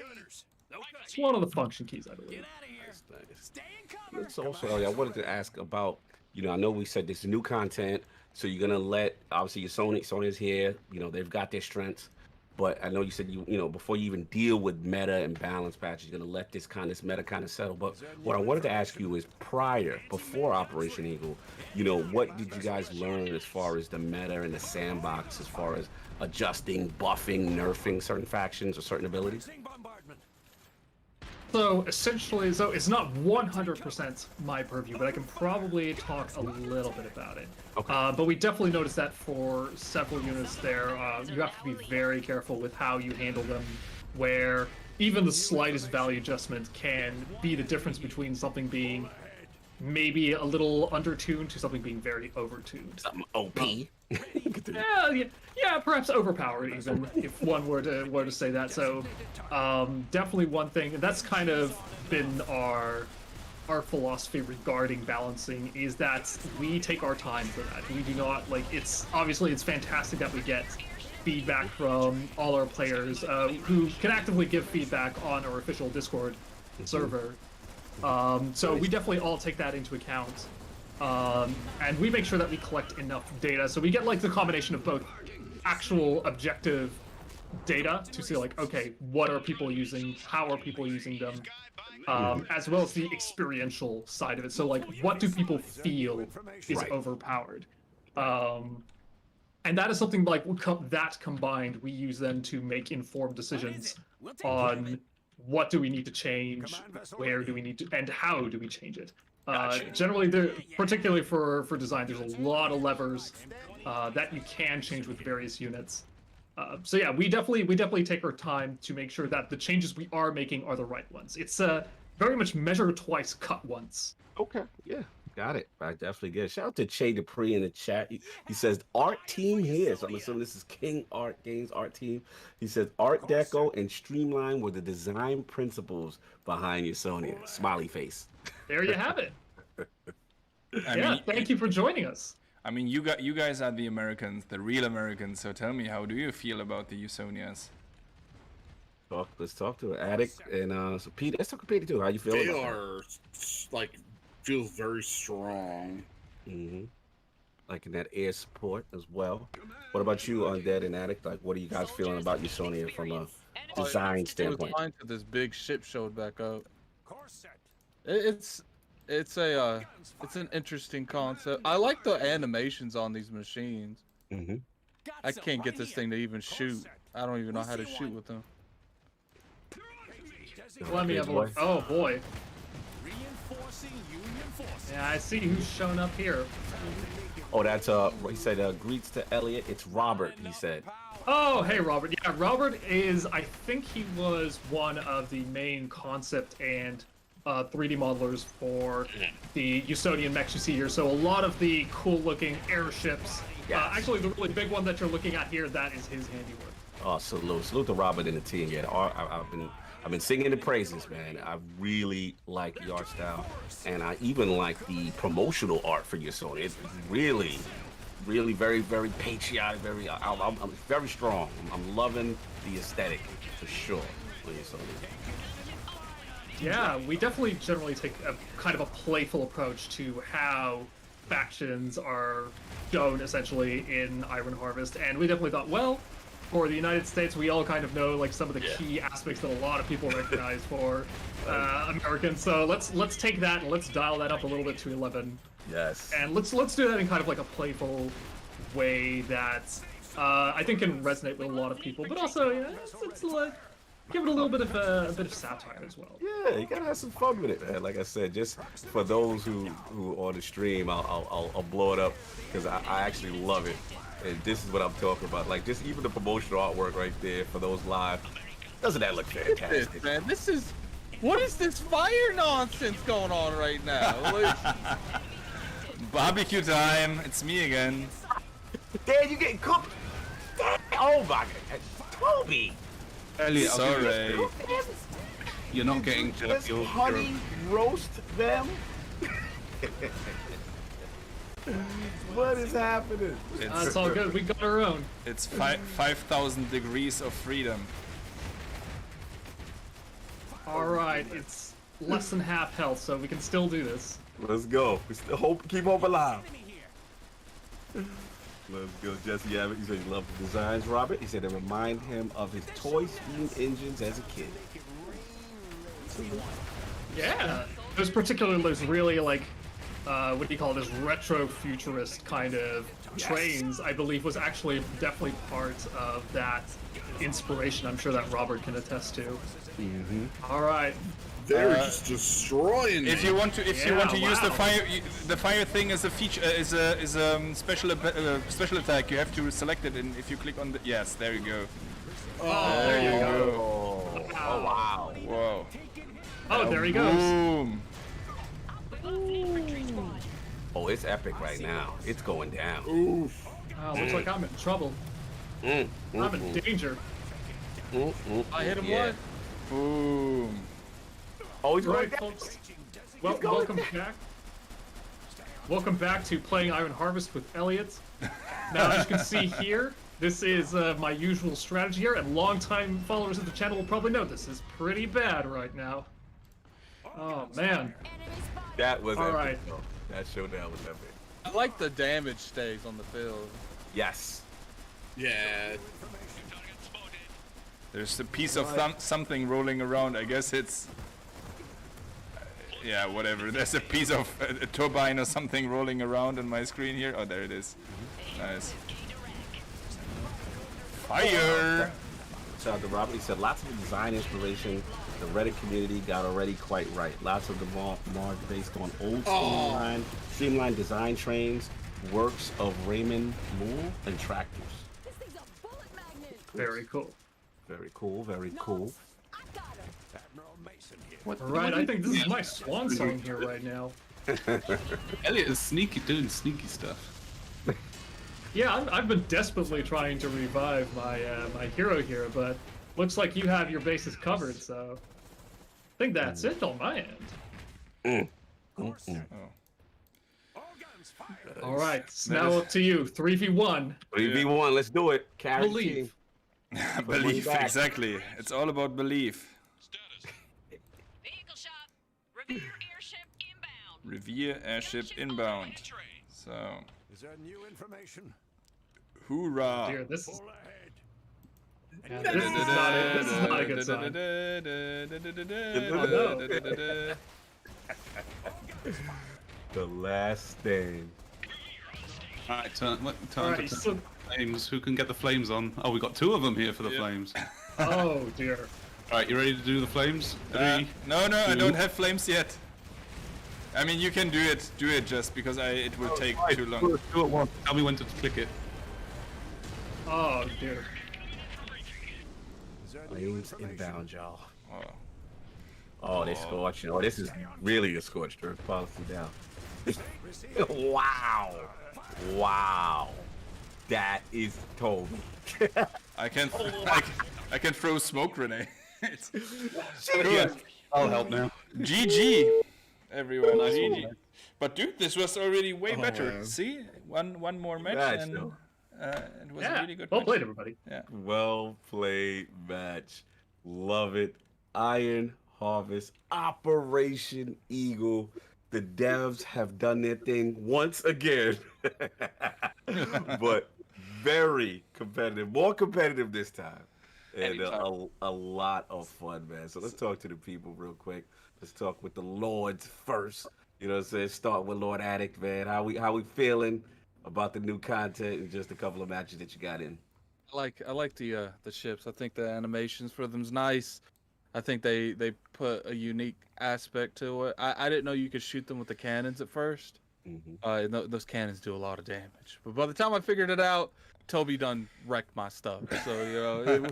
[SPEAKER 8] It's one of the function keys, I believe.
[SPEAKER 2] It's also, I wanted to ask about, I know we said this is new content, so you're gonna let, obviously your Sony's here, they've got their strengths, but I know you said before you even deal with meta and balance patches, you're gonna let this meta kind of settle. But what I wanted to ask you is before Operation Eagle, what did you guys learn as far as the meta and the sandbox, as far as adjusting, buffing, nerfing certain factions or certain abilities?
[SPEAKER 8] So essentially, it's not 100% my purview, but I can probably talk a little bit about it.
[SPEAKER 2] Okay.
[SPEAKER 8] But we definitely noticed that for several units there, you have to be very careful with how you handle them, where even the slightest value adjustment can be the difference between something being maybe a little under-tuned to something being very over-tuned.
[SPEAKER 2] Something OP.
[SPEAKER 8] Yeah, perhaps overpowered even, if one were to say that. So, definitely one thing, and that's kind of been our philosophy regarding balancing, is that we take our time for that. We do not, it's fantastic that we get feedback from all our players who can actively give feedback on our official Discord server. So we definitely all take that into account. And we make sure that we collect enough data, so we get the combination of both actual objective data to see okay, what are people using, how are people using them, as well as the experiential side of it. So what do people feel is overpowered? And that is something that combined, we use then to make informed decisions on what do we need to change, where do we need to, and how do we change it. Generally, particularly for design, there's a lot of levers that you can change with various units. So yeah, we definitely take our time to make sure that the changes we are making are the right ones. It's very much measure twice, cut once.
[SPEAKER 2] Okay, yeah, got it. I definitely get it. Shout out to Che Dupree in the chat. He says art team here, so I'm assuming this is King Art Games art team. He says Art Deco and Streamline were the design principles behind Usonia. Smiley face.
[SPEAKER 8] There you have it. Thank you for joining us.
[SPEAKER 1] I mean, you guys are the Americans, the real Americans. So tell me, how do you feel about the Usonias?
[SPEAKER 2] Let's talk to an addict and so Pete. Let's talk to Pete too. How you feeling?
[SPEAKER 9] They are like feel very strong.
[SPEAKER 2] Mm-hmm. Like in that air support as well. What about you, Undead and Addict? Like, what are you guys feeling about Usonia from a design standpoint?
[SPEAKER 6] It was fine till this big ship showed back up. It's an interesting concept. I like the animations on these machines.
[SPEAKER 2] Mm-hmm.
[SPEAKER 6] I can't get this thing to even shoot. I don't even know how to shoot with them.
[SPEAKER 8] Let me have a look. Oh boy. Yeah, I see who's shown up here.
[SPEAKER 2] Oh, that's he said greets to Elliot. It's Robert, he said.
[SPEAKER 8] Oh, hey Robert. Yeah, Robert is, I think he was one of the main concept and 3D modelers for the Usonian mechs you see here. So a lot of the cool looking airships. Actually, the really big one that you're looking at here, that is his handiwork.
[SPEAKER 2] Oh, salute to Robert and the team. Yeah, I've been singing the praises, man. I really like the art style, and I even like the promotional art for Usonia. It's really, really very, very patriotic. I'm very strong. I'm loving the aesthetic for sure for Usonia.
[SPEAKER 8] Yeah, we definitely generally take a kind of a playful approach to how factions are shown essentially in Iron Harvest, and we definitely thought, well, for the United States, we all kind of know like some of the key aspects that a lot of people recognize for Americans. So let's take that and let's dial that up a little bit to 11.
[SPEAKER 2] Yes.
[SPEAKER 8] And let's do that in kind of like a playful way that I think can resonate with a lot of people, but also it's like give it a little bit of satire as well.
[SPEAKER 2] Yeah, you gotta have some fun with it, man. Like I said, just for those who on the stream, I'll blow it up because I actually love it. And this is what I'm talking about. Like, just even the promotional artwork right there for those live. Doesn't that look fantastic?
[SPEAKER 6] This, man, what is this fire nonsense going on right now? Like,
[SPEAKER 1] Barbecue time. It's me again.
[SPEAKER 2] Dad, you getting cooked? Dad, oh my God, Tobi.
[SPEAKER 7] Elliot,
[SPEAKER 1] sorry.
[SPEAKER 7] You're not getting
[SPEAKER 2] Just honey roast them. What is happening?
[SPEAKER 8] It's all good. We got our own.
[SPEAKER 1] It's 5,000 degrees of freedom.
[SPEAKER 8] All right, it's less than half health, so we can still do this.
[SPEAKER 2] Let's go. We still keep hope alive. Let's go, Jesse Abbott. He said he loved the designs, Robert. He said they remind him of his toy steam engines as a kid.
[SPEAKER 8] Yeah, those really like, what do you call this, retro futurist kind of trains, I believe was actually definitely part of that inspiration. I'm sure that Robert can attest to.
[SPEAKER 2] Mm-hmm.
[SPEAKER 8] All right.
[SPEAKER 9] They're just destroying.
[SPEAKER 1] If you want to, use the fire thing as a feature, is a special attack, you have to select it, and if you click on the there you go.
[SPEAKER 8] Oh, there you go.
[SPEAKER 2] Oh wow.
[SPEAKER 1] Whoa.
[SPEAKER 8] Oh, there he goes.
[SPEAKER 1] Boom.
[SPEAKER 2] Oh, it's epic right now. It's going down.
[SPEAKER 9] Oof.
[SPEAKER 8] Looks like I'm in trouble. I'm in danger.
[SPEAKER 6] I hit him once.
[SPEAKER 1] Boom.
[SPEAKER 2] Oh, he's
[SPEAKER 8] Right,
[SPEAKER 2] going down.
[SPEAKER 8] folks. Welcome back. Welcome back to Playing Iron Harvest with Elliot. Now, as you can see here, this is my usual strategy here, and longtime followers of the channel will probably know this is pretty bad right now. Oh, man.
[SPEAKER 2] That was
[SPEAKER 8] all
[SPEAKER 2] epic.
[SPEAKER 8] Right.
[SPEAKER 2] Though. That showdown was epic.
[SPEAKER 6] I like the damage stays on the field.
[SPEAKER 2] Yes.
[SPEAKER 9] Yeah.
[SPEAKER 1] There's a piece of something rolling around. I guess it's yeah, whatever. There's a piece of a turbine or something rolling around on my screen here. Oh, there it is. Nice. Fire!
[SPEAKER 2] Shout out to Robert. He said lots of the design inspiration the Reddit community got already quite right. Lots of the mod based on old streamlined design trains, works of Raymond Moore, and tractors.
[SPEAKER 8] Very cool.
[SPEAKER 2] Very cool. Very cool.
[SPEAKER 8] Right, I think this is my swan song here right now.
[SPEAKER 7] Elliot is doing sneaky stuff.
[SPEAKER 8] Yeah, I've been desperately trying to revive my my hero here, but looks like you have your bases covered, so I think that's it on my end. All right, it's now up to you. 3v1.
[SPEAKER 2] 3v1, let's do it. Carry the team.
[SPEAKER 8] Believe.
[SPEAKER 1] Belief,
[SPEAKER 2] back.
[SPEAKER 1] exactly. It's all about belief.
[SPEAKER 12] Vehicle shop. Revere airship inbound.
[SPEAKER 1] Revere airship inbound. So,
[SPEAKER 11] Is there new information?
[SPEAKER 1] hoorah!
[SPEAKER 8] Dear, this is,
[SPEAKER 11] Pull ahead.
[SPEAKER 8] yeah, this is not it. This is not a good sign.
[SPEAKER 2] The last stand.
[SPEAKER 7] All right, turn
[SPEAKER 8] Alright,
[SPEAKER 7] to
[SPEAKER 8] so,
[SPEAKER 7] flames. Who can get the flames on? Oh, we got 2 of them here for the
[SPEAKER 1] Yeah.
[SPEAKER 7] flames.
[SPEAKER 8] oh dear.
[SPEAKER 7] All right, you ready to do the flames? 3.
[SPEAKER 1] No, I
[SPEAKER 7] two.
[SPEAKER 1] don't have flames yet. I mean, you can do it just because it will take too long.
[SPEAKER 7] Do it once. Tell me when to click it.
[SPEAKER 8] Oh dear.
[SPEAKER 11] Is there new
[SPEAKER 2] Flames
[SPEAKER 11] information?
[SPEAKER 2] inbound, y'all.
[SPEAKER 1] Oh.
[SPEAKER 2] Oh, they scorched. Oh, this is really a scorched earth policy now.
[SPEAKER 11] Receive.
[SPEAKER 2] Wow. Wow. That is Toby.
[SPEAKER 1] I can I can throw smoke grenades.
[SPEAKER 7] Yeah, I'll help now.
[SPEAKER 1] GG, everyone.
[SPEAKER 7] Nice
[SPEAKER 1] GG.
[SPEAKER 7] one.
[SPEAKER 1] But dude, this was already way
[SPEAKER 9] Oh,
[SPEAKER 1] better.
[SPEAKER 9] man.
[SPEAKER 1] See, one more match
[SPEAKER 2] Nice,
[SPEAKER 1] and
[SPEAKER 2] though.
[SPEAKER 1] it was a
[SPEAKER 8] Yeah.
[SPEAKER 1] really good
[SPEAKER 8] Well
[SPEAKER 1] match.
[SPEAKER 8] played, everybody.
[SPEAKER 2] Well played match. Love it. Iron Harvest, Operation Eagle. The devs have done their thing once again. But very competitive. More competitive this time. And a lot of fun, man. So let's talk to the people real quick. Let's talk with the Lords first. You know what I'm saying? Start with Lord Addict, man. How we feeling about the new content and just a couple of matches that you got in?
[SPEAKER 6] I like the ships. I think the animations for them's nice. I think they put a unique aspect to it. I didn't know you could shoot them with the cannons at first.
[SPEAKER 2] Mm-hmm.
[SPEAKER 6] Those cannons do a lot of damage. But by the time I figured it out, Toby done wrecked my stuff. So you know,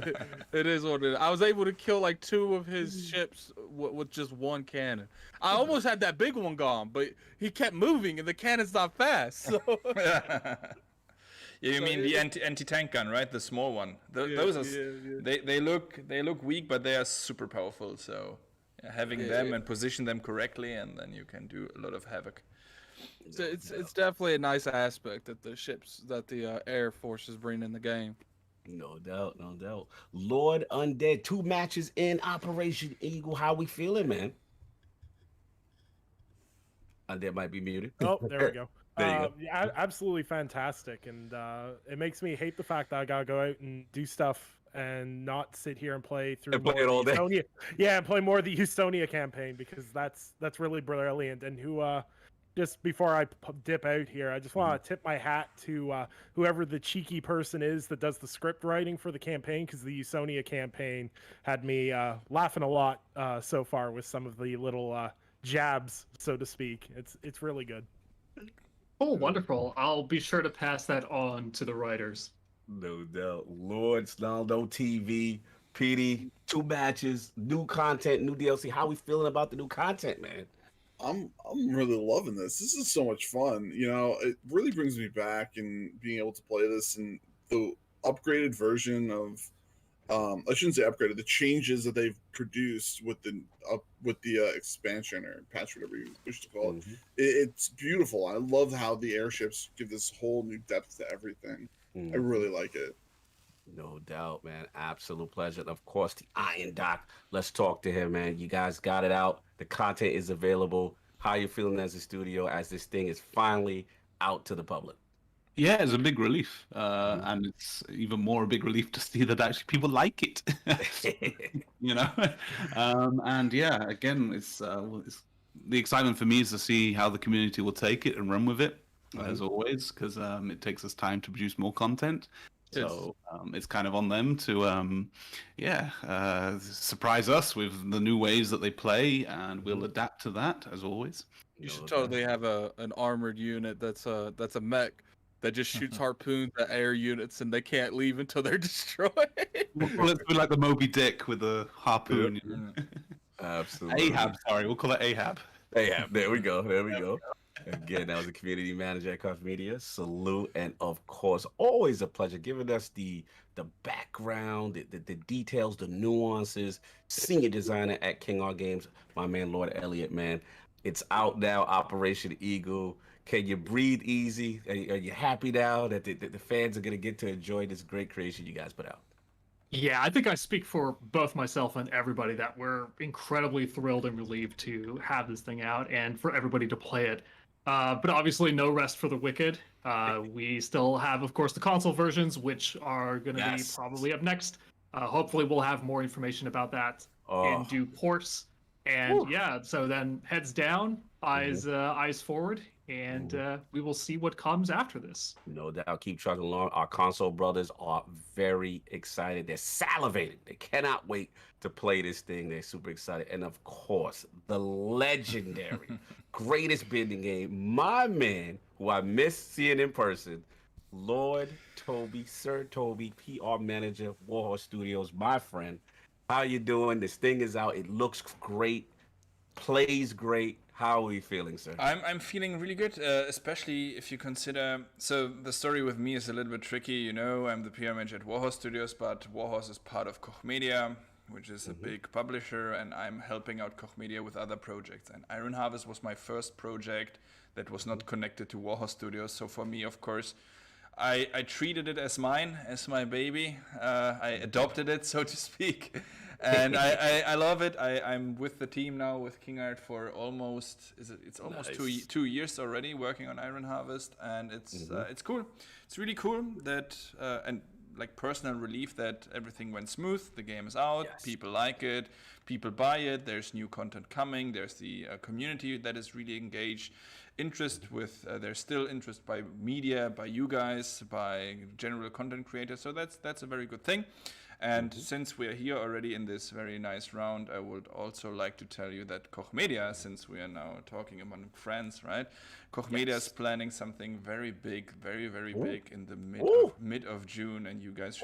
[SPEAKER 6] it is what it is. I was able to kill like 2 of his ships with just 1 cannon. I almost had that big one gone, but he kept moving and the cannon's not fast. So.
[SPEAKER 1] Yeah, you mean the anti-tank gun, right? The small one. Those are they look weak, but they are super powerful. So having them and position them correctly, and then you can do a lot of havoc.
[SPEAKER 6] So it's definitely a nice aspect that the ships that the Air Forces bring in the game.
[SPEAKER 2] No doubt, no doubt. Lord Undead, 2 matches in Operation Eagle. How we feeling, man? Undead might be muted.
[SPEAKER 10] Oh, there we go.
[SPEAKER 2] There you go.
[SPEAKER 10] Yeah, absolutely fantastic, and it makes me hate the fact that I gotta go out and do stuff and not sit here and play through
[SPEAKER 2] And play
[SPEAKER 10] more
[SPEAKER 2] it all
[SPEAKER 10] of the
[SPEAKER 2] day.
[SPEAKER 10] Estonia. Yeah, and play more of the Estonia campaign because that's really brilliant. And just before I dip out here, I just want to tip my hat to whoever the cheeky person is that does the script writing for the campaign, because the Estonia campaign had me laughing a lot so far with some of the little jabs, so to speak. It's really good.
[SPEAKER 8] Oh, wonderful. I'll be sure to pass that on to the writers.
[SPEAKER 2] No doubt. Lord Snaldo TV, PD, 2 matches, new content, new DLC. How we feeling about the new content, man?
[SPEAKER 9] I'm really loving this. This is so much fun. You know, it really brings me back and being able to play this and the upgraded version of I shouldn't say upgraded, the changes that they've produced with the expansion or patch, whatever you wish to call it. It's beautiful. I love how the airships give this whole new depth to everything. I really like it.
[SPEAKER 2] No doubt, man. Absolute pleasure. And of course, the Iron Doc. Let's talk to him, man. You guys got it out. The content is available. How you feeling as a studio as this thing is finally out to the public?
[SPEAKER 7] Yeah, it's a big relief, and it's even more a big relief to see that actually people like it. You know, and yeah, again, it's the excitement for me is to see how the community will take it and run with it, as always, because it takes us time to produce more content. So it's kind of on them to, surprise us with the new ways that they play, and we'll adapt to that as always.
[SPEAKER 6] You should totally have an armored unit that's a mech that just shoots harpoons at air units and they can't leave until they're destroyed.
[SPEAKER 7] Well, let's do like the Moby Dick with the harpoon. You know?
[SPEAKER 2] Absolutely.
[SPEAKER 7] Ahab, sorry, we'll call it Ahab.
[SPEAKER 2] Ahab, there we go. There we go. Again, that was a community manager at Coffee Media. Salute, and of course, always a pleasure giving us the background, the details, the nuances. Senior designer at King R Games, my man Lord Elliott, man. It's out now, Operation Eagle. Can you breathe easy? Are you happy now that the fans are gonna get to enjoy this great creation you guys put out?
[SPEAKER 8] Yeah, I think I speak for both myself and everybody that we're incredibly thrilled and relieved to have this thing out and for everybody to play it. But obviously, no rest for the wicked. We still have, of course, the console versions, which are going to be probably up next. Hopefully, we'll have more information about that in due course. And yeah, so then heads down, eyes forward, and we will see what comes after this.
[SPEAKER 2] No doubt. Keep trucking along. Our console brothers are very excited. They're salivating. They cannot wait to play this thing. They're super excited. And of course, the legendary, greatest bending game, my man, who I miss seeing in person, Lord Tobi, Sir Tobi, PR manager, Warhorse Studios, my friend. How you doing? This thing is out. It looks great. Plays great. How are we feeling, sir?
[SPEAKER 1] I'm feeling really good, especially if you consider. So the story with me is a little bit tricky, you know. I'm the PR manager at Warhorse Studios, but Warhorse is part of Koch Media, which is a big publisher, and I'm helping out Koch Media with other projects. And Iron Harvest was my first project that was not connected to Warhorse Studios. So for me, of course, I treated it as mine, as my baby. I adopted it, so to speak. And I love it. I'm with the team now with King Art for almost it's almost
[SPEAKER 2] Nice.
[SPEAKER 1] 2 years already working on Iron Harvest, and it's cool. It's really cool that and like personal relief that everything went smooth. The game is out.
[SPEAKER 2] Yes.
[SPEAKER 1] People like it. People buy it. There's new content coming. There's the community that is really engaged. There's still interest by media, by you guys, by general content creators. So that's a very good thing. And since we are here already in this very nice round, I would also like to tell you that Koch Media, since we are now talking among friends, right? Koch Media is planning something very big, very, very big in the mid of June, and you guys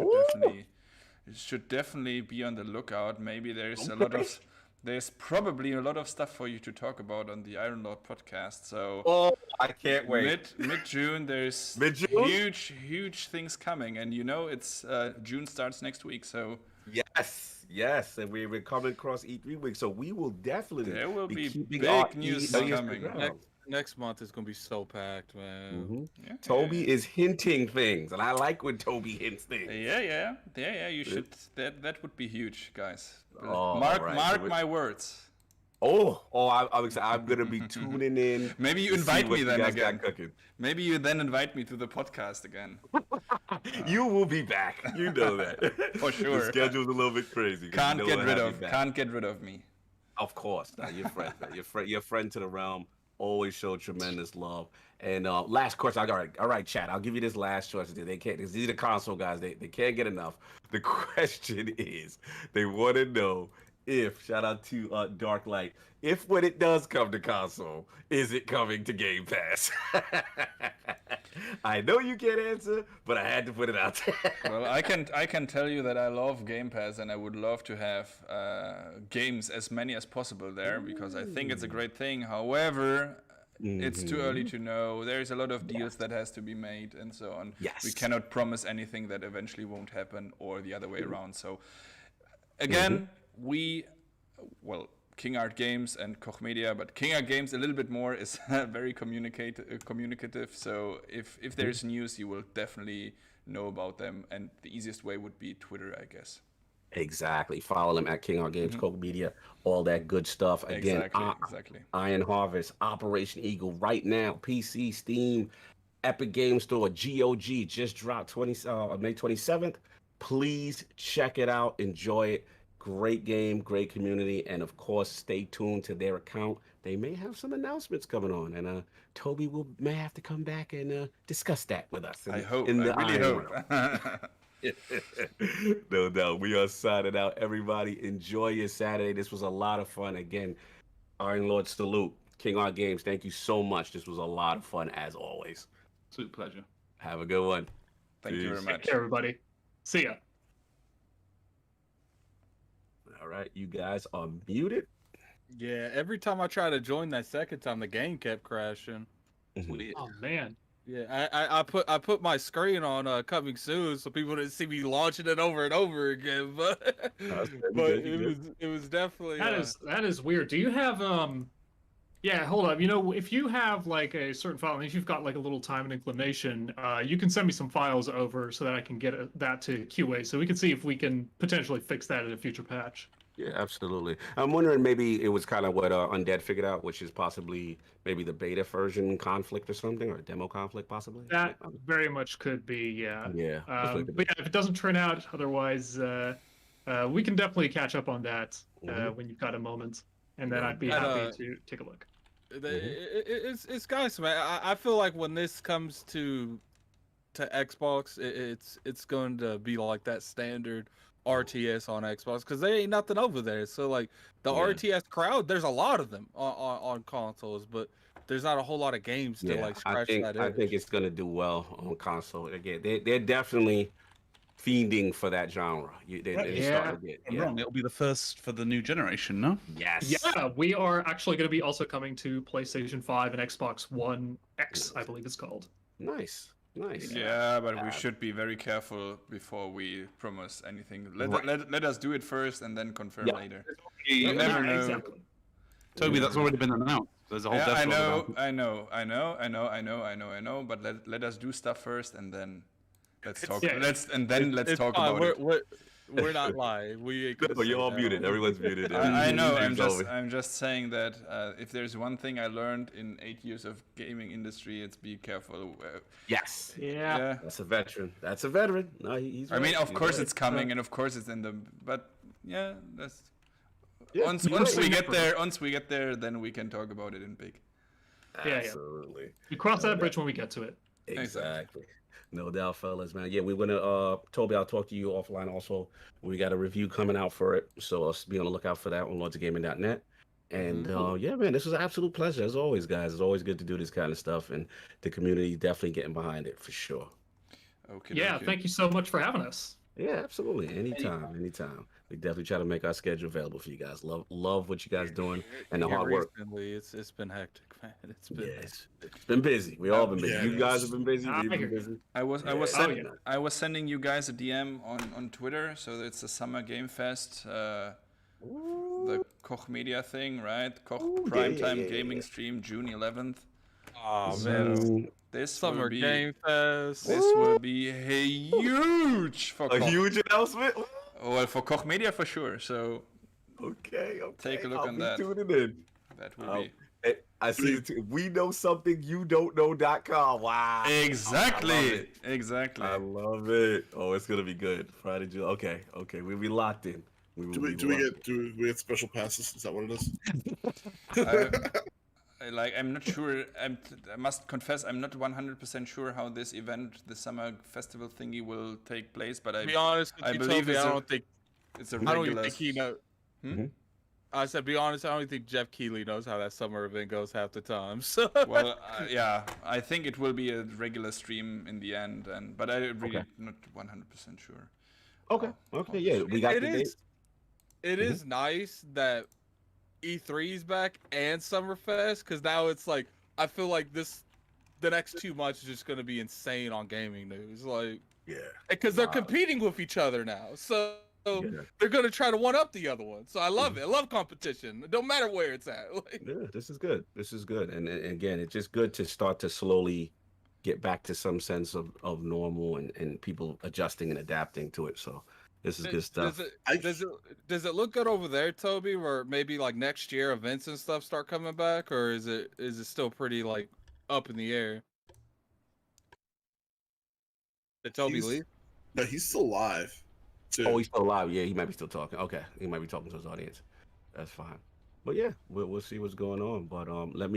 [SPEAKER 1] should definitely be on the lookout. Maybe there's probably a lot of stuff for you to talk about on the Iron Lord podcast. So
[SPEAKER 2] I can't wait.
[SPEAKER 1] Mid June, there's huge things coming, and you know it's June starts next week. So
[SPEAKER 2] Yes, and we're coming across E3 week, so we will definitely
[SPEAKER 1] there will be
[SPEAKER 2] keeping
[SPEAKER 1] big
[SPEAKER 2] our
[SPEAKER 1] news
[SPEAKER 2] ears to the
[SPEAKER 1] coming.
[SPEAKER 2] ground.
[SPEAKER 6] Next month is gonna be so packed, man.
[SPEAKER 1] Yeah,
[SPEAKER 2] Tobi is hinting things, and I like when Tobi hints things.
[SPEAKER 1] Yeah. You should. That would be huge, guys.
[SPEAKER 2] Oh,
[SPEAKER 1] Mark
[SPEAKER 2] right.
[SPEAKER 1] my words.
[SPEAKER 2] I'm excited. I'm gonna be tuning in.
[SPEAKER 1] Maybe you
[SPEAKER 2] to see
[SPEAKER 1] invite
[SPEAKER 2] what
[SPEAKER 1] me
[SPEAKER 2] you
[SPEAKER 1] then
[SPEAKER 2] guys
[SPEAKER 1] again.
[SPEAKER 2] got cooking.
[SPEAKER 1] Maybe you then invite me to the podcast again.
[SPEAKER 2] You will be back. You know that.
[SPEAKER 1] For sure.
[SPEAKER 2] The schedule's a little bit crazy.
[SPEAKER 1] Can't get rid of me.
[SPEAKER 2] Of course, your friend, your friend to the realm. Always show tremendous love. And last question, all right, chat. I'll give you this last choice. They can't. These are the console guys. They can't get enough. The question is, they want to know if, shout out to Darklight, if when it does come to console, is it coming to Game Pass? I know you can't answer, but I had to put it out there.
[SPEAKER 1] Well, I can tell you that I love Game Pass, and I would love to have games as many as possible there because I think it's a great thing. However, it's too early to know. There's a lot of deals that has to be made and so on.
[SPEAKER 2] Yes.
[SPEAKER 1] We cannot promise anything that eventually won't happen or the other way around. So again, King Art Games and Koch Media, but King Art Games a little bit more is very communicative. So if there's news, you will definitely know about them. And the easiest way would be Twitter, I guess.
[SPEAKER 2] Exactly. Follow them at King Art Games, Koch Media, all that good stuff. Again,
[SPEAKER 1] Exactly.
[SPEAKER 2] Iron Harvest, Operation Eagle, right now, PC, Steam, Epic Game Store, GOG just dropped May 27th. Please check it out. Enjoy it. Great game, great community, and of course, stay tuned to their account. They may have some announcements coming on, and Tobi may have to come back and discuss that with us.
[SPEAKER 1] I really hope.
[SPEAKER 2] No doubt. We are signing out. Everybody, enjoy your Saturday. This was a lot of fun. Again, Iron Lord salute. King Art Games, thank you so much. This was a lot of fun, as always.
[SPEAKER 7] Absolute pleasure.
[SPEAKER 2] Have a good one.
[SPEAKER 1] Thank you very much.
[SPEAKER 8] Take care, everybody. See ya.
[SPEAKER 2] All right, you guys are muted.
[SPEAKER 6] Yeah, every time I try to join that second time, the game kept crashing.
[SPEAKER 8] Oh man.
[SPEAKER 6] Yeah, I put my screen on coming soon so people didn't see me launching it over and over again, but it was definitely
[SPEAKER 8] that is weird. Do you have Yeah, hold up. You know, if you have like a certain file, if you've got like a little time and inclination, you can send me some files over so that I can get that to QA, so we can see if we can potentially fix that in a future patch.
[SPEAKER 2] Yeah, absolutely. I'm wondering maybe it was kind of what Undead figured out, which is possibly maybe the beta version conflict or something, or demo conflict possibly.
[SPEAKER 8] That very much could be, yeah.
[SPEAKER 2] Yeah.
[SPEAKER 8] But yeah, if it doesn't turn out, otherwise, we can definitely catch up on that when you've got a moment, and then I'd be happy to take a look.
[SPEAKER 6] It's guys, man. I feel like when this comes to Xbox, it's going to be like that standard RTS on Xbox because there ain't nothing over there. So like the RTS crowd, there's a lot of them on consoles, but there's not a whole lot of games to like scratch that itch.
[SPEAKER 2] I think it's gonna do well on console. Again, they're definitely fiending for that genre.
[SPEAKER 7] It'll be the first for the new generation, no?
[SPEAKER 2] Yes.
[SPEAKER 8] Yeah, we are actually going to be also coming to PlayStation 5 and Xbox One X, I believe it's called.
[SPEAKER 2] Nice.
[SPEAKER 1] Yeah, but we should be very careful before we promise anything. Let us do it first and then confirm later. You never know.
[SPEAKER 8] Exactly.
[SPEAKER 7] Toby, that's already been announced. There's a whole
[SPEAKER 1] I know. But let us do stuff first and then let's talk. Let's talk about it.
[SPEAKER 6] We're not live.
[SPEAKER 2] You're all muted. Everyone's muted.
[SPEAKER 1] I know. I'm just saying that if there's one thing I learned in 8 years of gaming industry, it's be careful.
[SPEAKER 2] Yes.
[SPEAKER 8] Yeah.
[SPEAKER 2] That's a veteran. No, he's right.
[SPEAKER 1] I mean, of course it's coming, and of course it's in the. But yeah, that's. Once we get there, then we can talk about it in big.
[SPEAKER 2] Absolutely.
[SPEAKER 8] We cross that bridge when we get to it.
[SPEAKER 2] Exactly. No doubt, fellas, man. Yeah, we're gonna Toby, I'll talk to you offline also. We got a review coming out for it, so I'll be on the lookout for that on lordsofgaming.net. And yeah, man, this was an absolute pleasure as always, guys. It's always good to do this kind of stuff, and the community definitely getting behind it for sure.
[SPEAKER 1] Okay.
[SPEAKER 8] Yeah, thank you so much for having us.
[SPEAKER 2] Yeah, absolutely. Anytime. We definitely try to make our schedule available for you guys. Love what you guys doing and the hard work.
[SPEAKER 6] Recently, it's been hectic, man. It's
[SPEAKER 2] been busy. We all been busy. You guys have been busy. We've been busy.
[SPEAKER 1] I was sending you guys a DM on Twitter. So it's the Summer Game Fest, the Koch Media thing, right? Koch Primetime Gaming Stream, June 11th.
[SPEAKER 6] Oh man.
[SPEAKER 1] This
[SPEAKER 6] Summer Game Fest.
[SPEAKER 1] This will be huge for Koch.
[SPEAKER 2] Huge announcement.
[SPEAKER 1] Well, for Koch Media for sure. So
[SPEAKER 2] okay.
[SPEAKER 1] Take a look on that.
[SPEAKER 2] Tuning in.
[SPEAKER 1] That will be.
[SPEAKER 2] I see it too. We know something you don't know.com. Wow.
[SPEAKER 1] Exactly.
[SPEAKER 2] I love it. Oh, it's gonna be good. Friday, June. Okay. We'll be locked in.
[SPEAKER 9] Do we get special passes? Is that what it is?
[SPEAKER 1] I'm not sure. I must confess, I'm not 100% sure how this event, the summer festival thingy, will take place. But
[SPEAKER 6] to be honest,
[SPEAKER 1] I believe
[SPEAKER 6] I don't think
[SPEAKER 1] it's a regular.
[SPEAKER 6] I don't even think he knows. I said, be honest, I don't even think Jeff Keighley knows how that summer event goes half the time. So
[SPEAKER 1] well, yeah, I think it will be a regular stream in the end, but I really not 100% sure.
[SPEAKER 2] Okay. Yeah, we got the date.
[SPEAKER 6] It is nice that E3's back and Summerfest, because now it's like I feel like the next 2 months is just going to be insane on gaming news, like because they're competing with each other now, so they're going to try to one up the other one. So I love it. I love competition. It don't matter where it's at.
[SPEAKER 2] Yeah, this is good. And again, it's just good to start to slowly get back to some sense of normal and people adjusting and adapting to it. So this is good stuff.
[SPEAKER 6] Does it look good over there, Toby? Where maybe like next year events and stuff start coming back, or is it still pretty like up in the air? Did Toby leave?
[SPEAKER 9] No, he's still live. Too.
[SPEAKER 2] Oh, he's still alive. Yeah, he might be still talking. Okay, he might be talking to his audience. That's fine. But yeah, we'll see what's going on. But let me